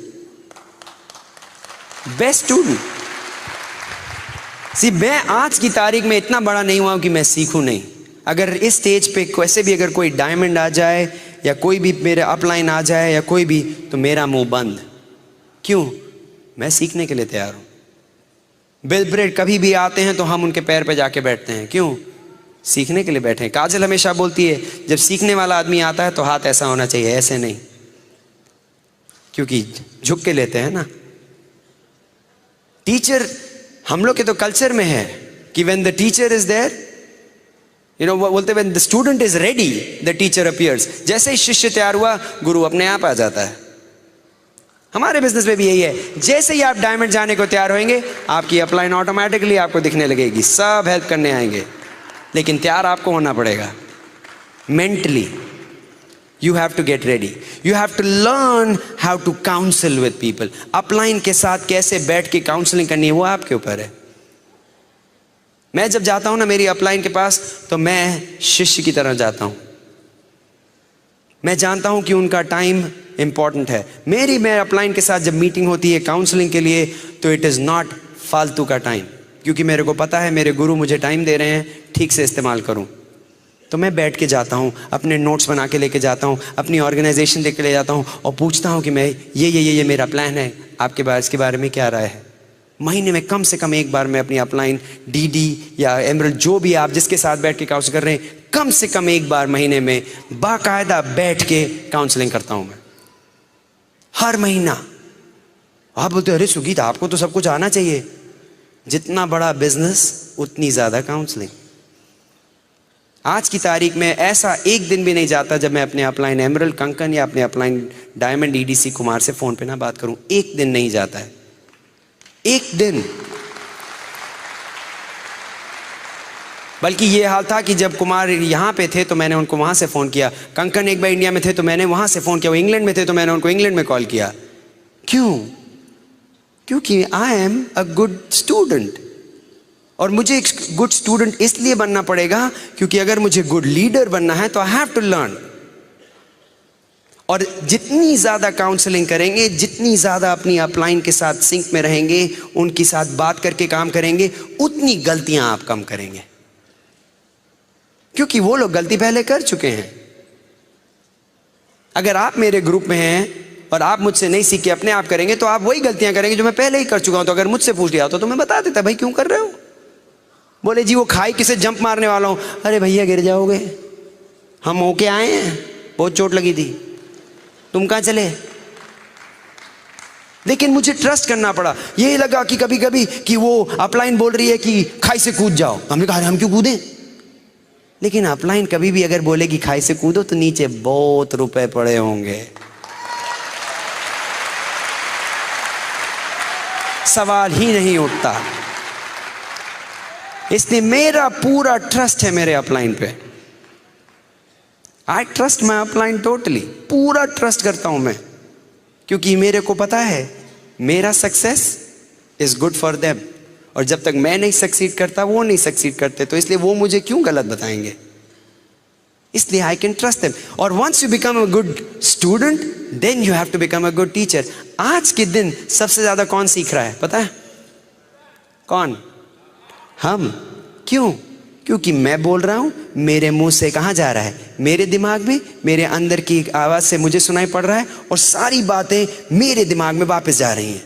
S1: Best student. See, मैं आज की तारीख में इतना बड़ा नहीं हुआ कि मैं सीखूं नहीं। अगर इस स्टेज पे वैसे भी अगर कोई डायमंड आ जाए या कोई भी मेरे अपलाइन आ जाए या कोई भी, तो मेरा मुंह बंद। क्यों? मैं सीखने के लिए तैयार हूं। बिल ब्रेड कभी भी आते हैं तो हम उनके पैर पे जाके बैठते हैं। क्यों? सीखने के लिए बैठे हैं। काजल हमेशा बोलती है जब सीखने वाला आदमी आता है तो हाथ ऐसा होना चाहिए, ऐसे नहीं, क्योंकि झुक के लेते हैं ना। टीचर, हम लोग के तो कल्चर में है कि when the teacher is there, you know बोलते when the student is ready the teacher appears. जैसे ही शिष्य तैयार हुआ गुरु अपने आप आ जाता है। हमारे बिजनेस में भी यही है, जैसे ही आप डायमंड जाने को तैयार होंगे आपकी अपलाइन ऑटोमेटिकली आपको दिखने लगेगी, सब हेल्प करने आएंगे। लेकिन तैयार आपको होना पड़ेगा mentally. You have to get ready, you have to learn how to counsel with people. Upline के साथ कैसे बैठ के काउंसलिंग करनी है वो आपके ऊपर है। मैं जब जाता हूं ना मेरी अपलाइन के पास, तो मैं शिष्य की तरह जाता हूं। मैं जानता हूं कि उनका टाइम इंपॉर्टेंट है। मैं अपलाइन के साथ जब मीटिंग होती है काउंसलिंग के लिए, तो इट इज़ नॉट फालतू का टाइम, क्योंकि मेरे को पता है मेरे गुरु मुझे टाइम दे रहे हैं, ठीक से इस्तेमाल करूं। तो मैं बैठ के जाता हूं, अपने नोट्स बना के लेके जाता हूं, अपनी ऑर्गेनाइजेशन देख के ले जाता हूं और पूछता हूं कि मैं ये मेरा प्लान है, आपके पास इसके बारे में क्या राय है। महीने में कम से कम एक बार मैं अपनी अपलाइन डीडी या एमरल्ड, जो भी आप जिसके साथ बैठ के काउंसिल कर रहे हैं, कम से कम एक बार महीने में बाकायदा बैठ के काउंसलिंग करता हूं मैं, हर महीना। आप बोलते अरे सुगीत आपको तो सब कुछ आना चाहिए। जितना बड़ा बिजनेस उतनी ज्यादा काउंसलिंग। आज की तारीख में ऐसा एक दिन भी नहीं जाता जब मैं अपने अपलाइन एमरल्ड कंकन या अपने अपलाइन डायमंड ईडीसी कुमार से फोन पे ना बात करूं। एक दिन नहीं जाता है, एक दिन। बल्कि ये हाल था कि जब कुमार यहाँ पे थे तो मैंने उनको वहाँ से फ़ोन किया, कंकन एक बार इंडिया में थे तो मैंने वहाँ से फ़ोन किया, वो इंग्लैंड में थे तो मैंने उनको इंग्लैंड में कॉल किया। क्यों? क्योंकि I am a good student. और मुझे एक गुड स्टूडेंट इसलिए बनना पड़ेगा क्योंकि अगर मुझे गुड लीडर बनना है तो आई हैव टू लर्न। और जितनी ज़्यादा काउंसलिंग करेंगे, जितनी ज़्यादा अपनी अपलाइन के साथ सिंक में रहेंगे, उनके साथ बात करके काम करेंगे, उतनी गलतियां आप कम करेंगे, क्योंकि वो लोग गलती पहले कर चुके हैं। अगर आप मेरे ग्रुप में हैं और आप मुझसे नहीं सीख के अपने आप करेंगे तो आप वही गलतियां करेंगे जो मैं पहले ही कर चुका हूं। तो अगर मुझसे पूछ लिया तो मैं बता देता, भाई क्यों कर रहे हो। बोले जी वो खाई किसे जंप मारने वाला हूं। अरे भैया गिर जाओगे, हम होके आए हैं, बहुत चोट लगी थी, तुम कहां चले। लेकिन मुझे ट्रस्ट करना पड़ा। ये लगा कि कभी कभी कि वो अपलाइन बोल रही है कि खाई से कूद जाओ, हमने कहा हम क्यों कूदें। लेकिन अपलाइन कभी भी अगर बोले कि खाई से कूदो तो नीचे बहुत रुपए पड़े होंगे। सवाल ही नहीं उठता। इसलिए मेरा पूरा ट्रस्ट है मेरे अपलाइन पे। I trust my upline totally, पूरा ट्रस्ट करता हूं मैं, क्योंकि मेरे को पता है मेरा success is good for them, और जब तक मैं नहीं सक्सीड करता वो नहीं सक्सीड करते, तो इसलिए वो मुझे क्यों गलत बताएंगे। इसलिए आई कैन ट्रस्ट देम। और once you become a good student then you have to become a good teacher. आज के दिन सबसे ज्यादा कौन सीख रहा है पता है? कौन? हम। क्यों? क्योंकि मैं बोल रहा हूं, मेरे मुंह से कहां जा रहा है? मेरे दिमाग में, मेरे अंदर की आवाज से मुझे सुनाई पड़ रहा है, और सारी बातें मेरे दिमाग में वापस जा रही हैं।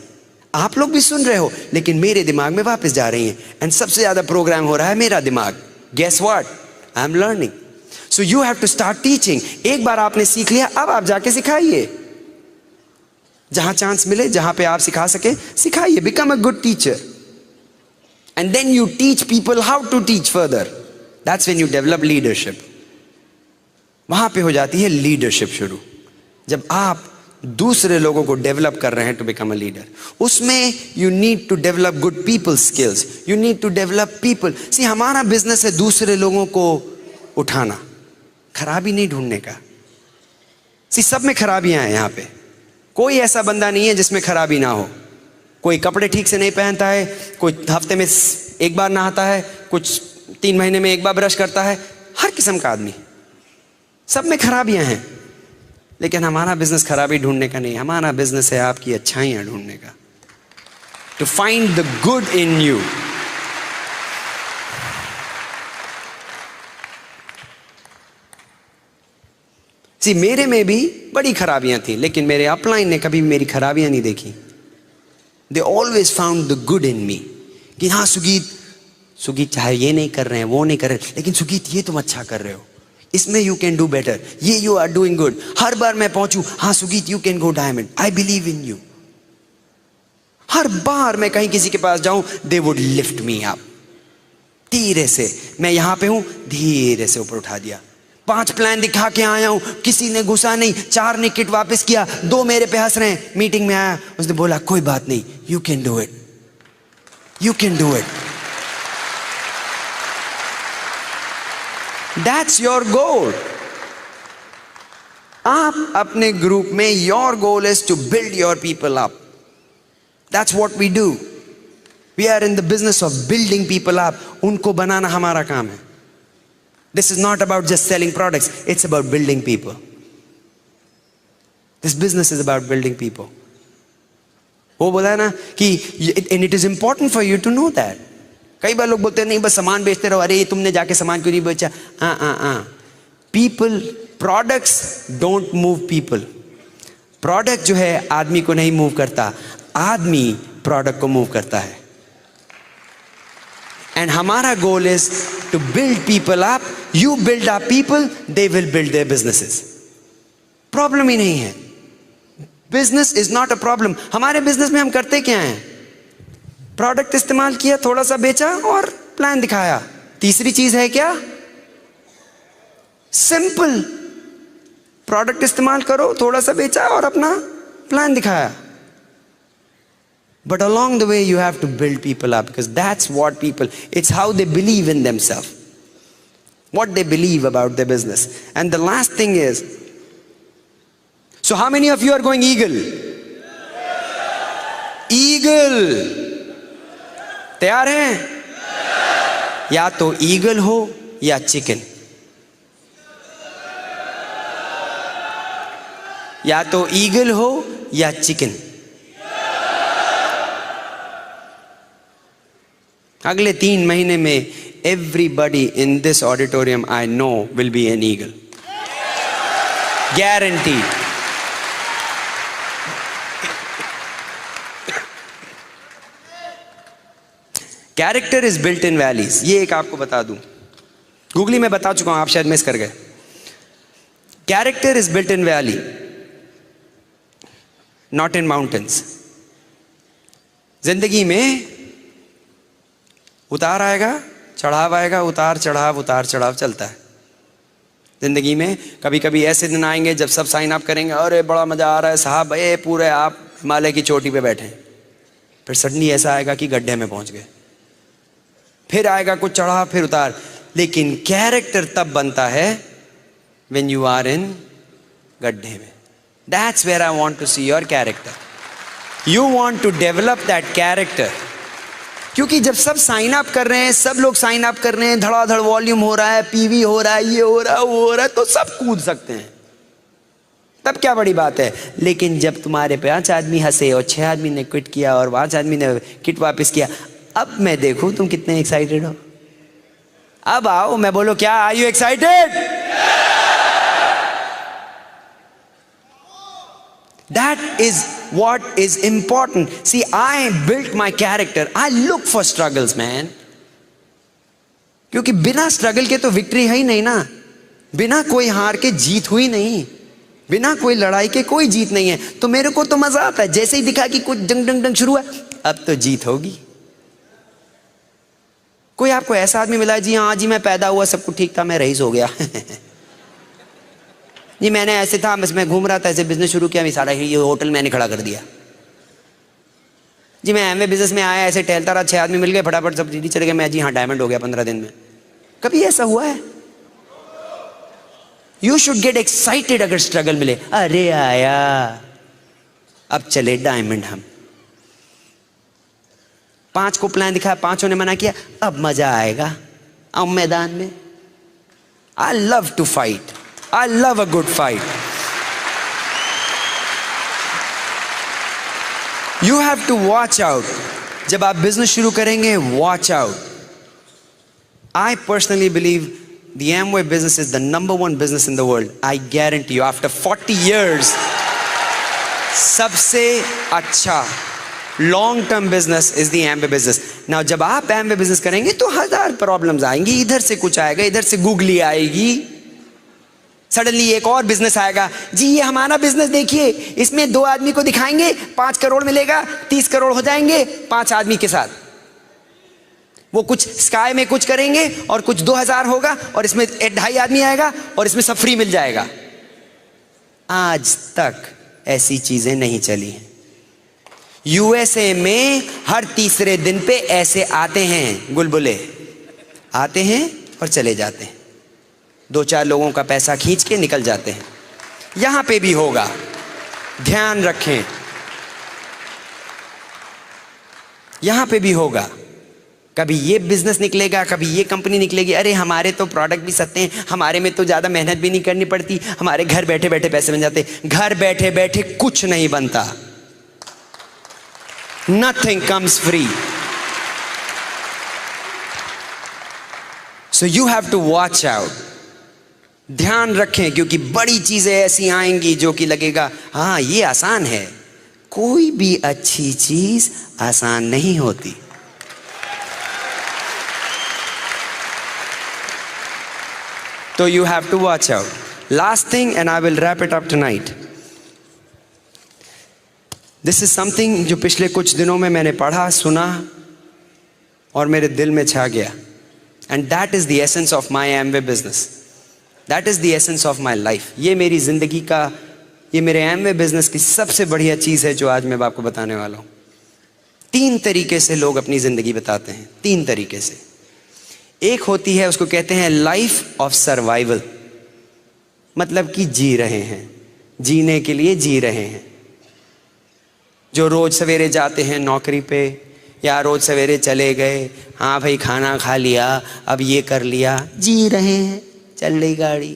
S1: आप लोग भी सुन रहे हो, लेकिन मेरे दिमाग में वापस जा रही हैं, एंड सबसे ज्यादा प्रोग्राम हो रहा है मेरा दिमाग। Guess what? I am learning. So you have to start teaching. एक बार आपने सीख लिया, अब आप जाके सिखाइए। जहां चांस मिले, जहां पे आप सिखा सके, सिखाइए। Become a good teacher, and then you teach people how to teach further. That's when you develop leadership. वहां पे हो जाती है लीडरशिप शुरू, जब आप दूसरे लोगों को डेवलप कर रहे हैं टू बिकम अ लीडर। उसमें you need to develop good people skills, you need to develop people. See, हमारा बिजनेस है दूसरे लोगों को उठाना, खराबी नहीं ढूंढने का। सी, सब में खराबियां हैं यहाँ पे, कोई ऐसा बंदा नहीं है जिसमें खराबी ना हो। कोई कपड़े ठीक से नहीं पहनता है, कोई हफ्ते में एक बार नहाता है, कुछ 3 महीने में एक बार ब्रश करता है, हर किस्म का आदमी। सब में खराबियां हैं, लेकिन हमारा बिजनेस खराबी ढूंढने का नहीं, हमारा बिजनेस है आपकी अच्छाइयां ढूंढने का। To find the good in you. See, मेरे में भी बड़ी खराबियां थी, लेकिन मेरे अपलाइन ने कभी मेरी खराबियां नहीं देखी। They always found the good in me. कि हाँ सुगीत चाहे ये नहीं कर रहे हैं, वो नहीं कर रहे, लेकिन सुगीत ये तुम अच्छा कर रहे हो, इसमें यू कैन डू बेटर, ये यू आर डूइंग गुड। हर बार मैं पहुंचू, हाँ Sugeet you can go diamond, I believe in you. हर बार मैं कहीं किसी के पास जाऊं, they would lift me up. धीरे से, मैं यहां पे हूं, धीरे से ऊपर उठा दिया। 5 प्लान दिखा के आया हूं, किसी ने गुस्सा नहीं, 4 ने किट वापस किया, 2 मेरे पे हंस रहे हैं। मीटिंग में आया, उसने बोला कोई बात नहीं, you can do it, you can do it. That's your goal. आप अपने ग्रुप में, your goal is to build your people up. That's what we do. We are in the business of building people up. उनको बनाना हमारा काम है. This is not about just selling products. It's about building people. This business is about building people. वो बोला ना कि and it is important for you to know that. कई बार लोग बोलते हैं नहीं बस सामान बेचते रहो, अरे तुमने जाके सामान क्यों नहीं बेचा। People, products don't move people. Product जो है आदमी को नहीं मूव करता, आदमी प्रोडक्ट को मूव करता है। एंड हमारा goal is to build people up. You build up people, they will build their businesses. Problem ही नहीं है, business is not a problem. हमारे बिजनेस में हम करते क्या हैं? प्रोडक्ट इस्तेमाल किया, थोड़ा सा बेचा और प्लान दिखाया। तीसरी चीज है क्या? सिंपल, प्रोडक्ट इस्तेमाल करो, थोड़ा सा बेचा और अपना प्लान दिखाया। But along the way you have to build people up, because that's what people, it's how they believe in themselves, what they believe about their business. And the last thing is, so how many of you are going eagle? Eagle. तैयार हैं? या तो eagle हो या chicken, या तो eagle हो या चिकन। अगले 3 महीने में everybody in this auditorium I know will be an eagle, guaranteed. Character is built in valleys. ये एक आपको बता दूं, गूगली में बता चुका हूं, आप शायद मिस कर गए। Character is built in valley, not in mountains. जिंदगी में उतार आएगा, चढ़ाव आएगा, उतार चढ़ाव चलता है जिंदगी में। कभी कभी ऐसे दिन आएंगे जब सब साइन अप करेंगे, अरे बड़ा मजा आ रहा है साहब, ये पूरे आप हिमालय की चोटी पे बैठे हैं। फिर सडनली ऐसा आएगा कि गड्ढे में पहुंच गए, फिर आएगा कुछ चढ़ा फिर उतार। लेकिन कैरेक्टर तब बनता है when you are in गड्ढे में। That's where I want to see your character. You want to develop that character. क्योंकि जब सब साइन अप कर रहे हैं, सब लोग साइन अप कर रहे हैं, धड़ाधड़ वॉल्यूम हो रहा है, पीवी हो रहा है, ये हो रहा है, वो हो रहा है, तो सब कूद सकते हैं, तब क्या बड़ी बात है। लेकिन जब तुम्हारे 5 आदमी हंसे और 6 आदमी ने क्विट किया और 5 आदमी ने किट वापस किया, अब मैं देखूं तुम कितने एक्साइटेड हो। अब आओ, मैं बोलो क्या, are you excited? That is what is important. See, I built my character. I look for struggles, man. क्योंकि बिना स्ट्रगल के तो विक्ट्री है ही नहीं ना, बिना कोई हार के जीत हुई नहीं, बिना कोई लड़ाई के कोई जीत नहीं है। तो मेरे को तो मजा आता है, जैसे ही दिखा कि कुछ डंग डंग डंग शुरू है, अब तो जीत होगी। कोई आपको ऐसा आदमी मिला, जी हाँ जी मैं पैदा हुआ सब कुछ ठीक था, मैं रईस हो गया जी मैंने ऐसे था, बस मैं घूम रहा था, ऐसे बिजनेस शुरू किया, सारा ये होटल मैंने खड़ा कर दिया। जी मैं एमवे बिजनेस में आया, ऐसे टहलता रहा, 6 आदमी मिल गए, फटाफट सब चीज़ चले गए, मैं जी हाँ डायमंड हो गया 15 दिन में। कभी ऐसा हुआ है? यू शुड गेट एक्साइटेड अगर स्ट्रगल मिले। अरे आया, अब चले डायमंड हम। 5 को प्लान दिखाया, 5 ने मना किया, अब मजा आएगा अब मैदान में। I love to fight, I love a good fight. You have to watch out. जब आप बिजनेस शुरू करेंगे, watch out. I personally believe the Amway business is the #1 business in the world. I guarantee you, after 40 years, सबसे अच्छा long term business is the Amway business. Now जब आप Amway business करेंगे तो 1000 प्रॉब्लम्स आएंगी, इधर से कुछ आएगा, इधर से गूगली आएगी, सडनली एक और बिजनेस आएगा, जी ये हमारा बिजनेस देखिए, इसमें 2 आदमी को दिखाएंगे 5 करोड़ मिलेगा, 30 करोड़ हो जाएंगे 5 आदमी के साथ। वो कुछ स्काई में कुछ करेंगे और कुछ 2000 होगा और इसमें 2.5 आदमी आएगा और इसमें सब फ्री मिल जाएगा। आज तक ऐसी चीजें नहीं चली हैं। यूएसए में हर तीसरे दिन पे ऐसे आते हैं गुलबुले, आते हैं और चले जाते हैं, 2-4 लोगों का पैसा खींच के निकल जाते हैं। यहां पे भी होगा, ध्यान रखें, यहां पे भी होगा। कभी ये बिजनेस निकलेगा, कभी ये कंपनी निकलेगी, अरे हमारे तो प्रोडक्ट भी सस्ते हैं, हमारे में तो ज्यादा मेहनत भी नहीं करनी पड़ती, हमारे घर बैठे बैठे पैसे बन जाते। घर बैठे बैठे कुछ नहीं बनता, nothing comes free. So you have to watch out, ध्यान रखें, क्योंकि बड़ी चीजें ऐसी आएंगी जो कि लगेगा हाँ ये आसान है। कोई भी अच्छी चीज आसान नहीं होती। तो you have to watch out. Last thing and I will wrap it up tonight. This is something जो पिछले कुछ दिनों में मैंने पढ़ा, सुना और मेरे दिल में छा गया। And that is the essence of my Amway business, that is the essence of my life. ये मेरी जिंदगी का, ये मेरे एमवे बिजनेस की सबसे बढ़िया चीज है जो आज मैं आपको बताने वाला हूं। 3 तरीके से लोग अपनी जिंदगी बताते हैं, 3 तरीके से। एक होती है, उसको कहते हैं लाइफ ऑफ सर्वाइवल, मतलब कि जी रहे हैं, जीने के लिए जी रहे हैं। जो रोज सवेरे जाते हैं नौकरी पे, या रोज सवेरे चले गए, हाँ भाई खाना खा लिया, अब ये कर लिया, जी रहे हैं, चल रही गाड़ी,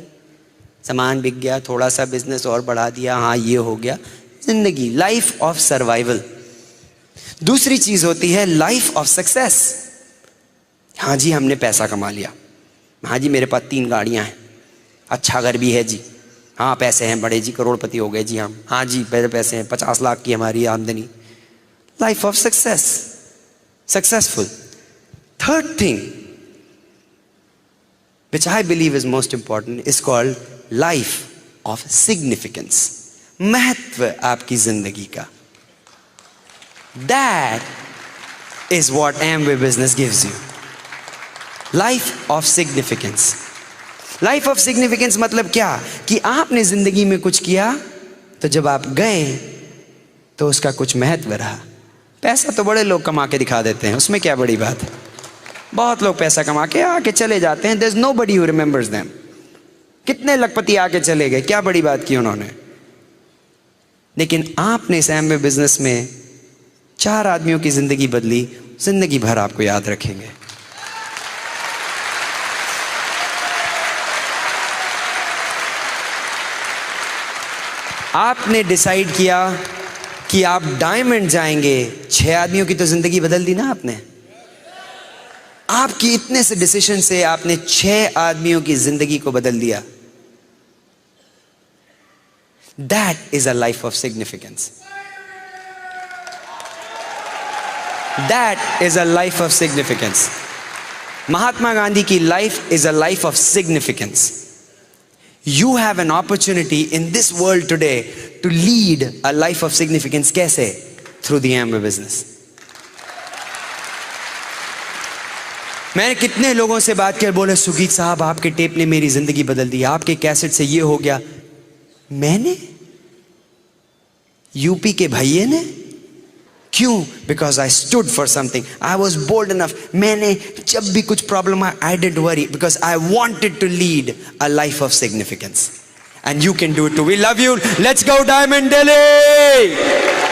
S1: सामान बिक गया, थोड़ा सा बिजनेस और बढ़ा दिया, हाँ ये हो गया, जिंदगी, लाइफ ऑफ सर्वाइवल। दूसरी चीज होती है लाइफ ऑफ सक्सेस। हाँ जी हमने पैसा कमा लिया, हाँ जी मेरे पास 3 गाड़ियां हैं, अच्छा घर भी है जी, हाँ पैसे हैं बड़े जी, करोड़पति हो गए जी हम, हाँ जी मेरे पैसे हैं, 50 लाख की हमारी आमदनी। Life of success, successful. Third thing which I believe is most important is called life of significance, महत्व आपकी जिंदगी का। That is what Amway business gives you. Life of significance. Life of significance मतलब क्या, कि आपने जिंदगी में कुछ किया तो जब आप गए तो उसका कुछ महत्व रहा, पैसा तो बड़े लोग कमा के दिखा देते हैं, उसमें क्या बड़ी बात है। बहुत लोग पैसा कमा के आके चले जाते हैं, there is nobody who remembers them. कितने लखपति आके चले गए, क्या बड़ी बात की उन्होंने। लेकिन आपने इस एमवे बिजनेस में 4 आदमियों की जिंदगी बदली, जिंदगी भर आपको याद रखेंगे। आपने डिसाइड किया कि आप डायमंड जाएंगे, 6 आदमियों की तो जिंदगी बदल दी ना आपने। आपकी इतने से डिसीजन से आपने 6 आदमियों की जिंदगी को बदल दिया। That is a life of significance. That is a life of significance. Mahatma Gandhi की life is a life of significance. You have an opportunity in this world today to lead a life of significance. कैसे? Through the Amway business. मैंने कितने लोगों से बात कर, बोले सुगीत साहब आपके टेप ने मेरी जिंदगी बदल दी, आपके कैसेट से ये हो गया। मैंने? यूपी के भैये ने? क्यों? Because I stood for something. I was bold enough. मैंने जब भी कुछ प्रॉब्लम आया, I didn't worry because I wanted to lead a life of significance. And you can do it too. We love you. Let's go Diamond Delhi.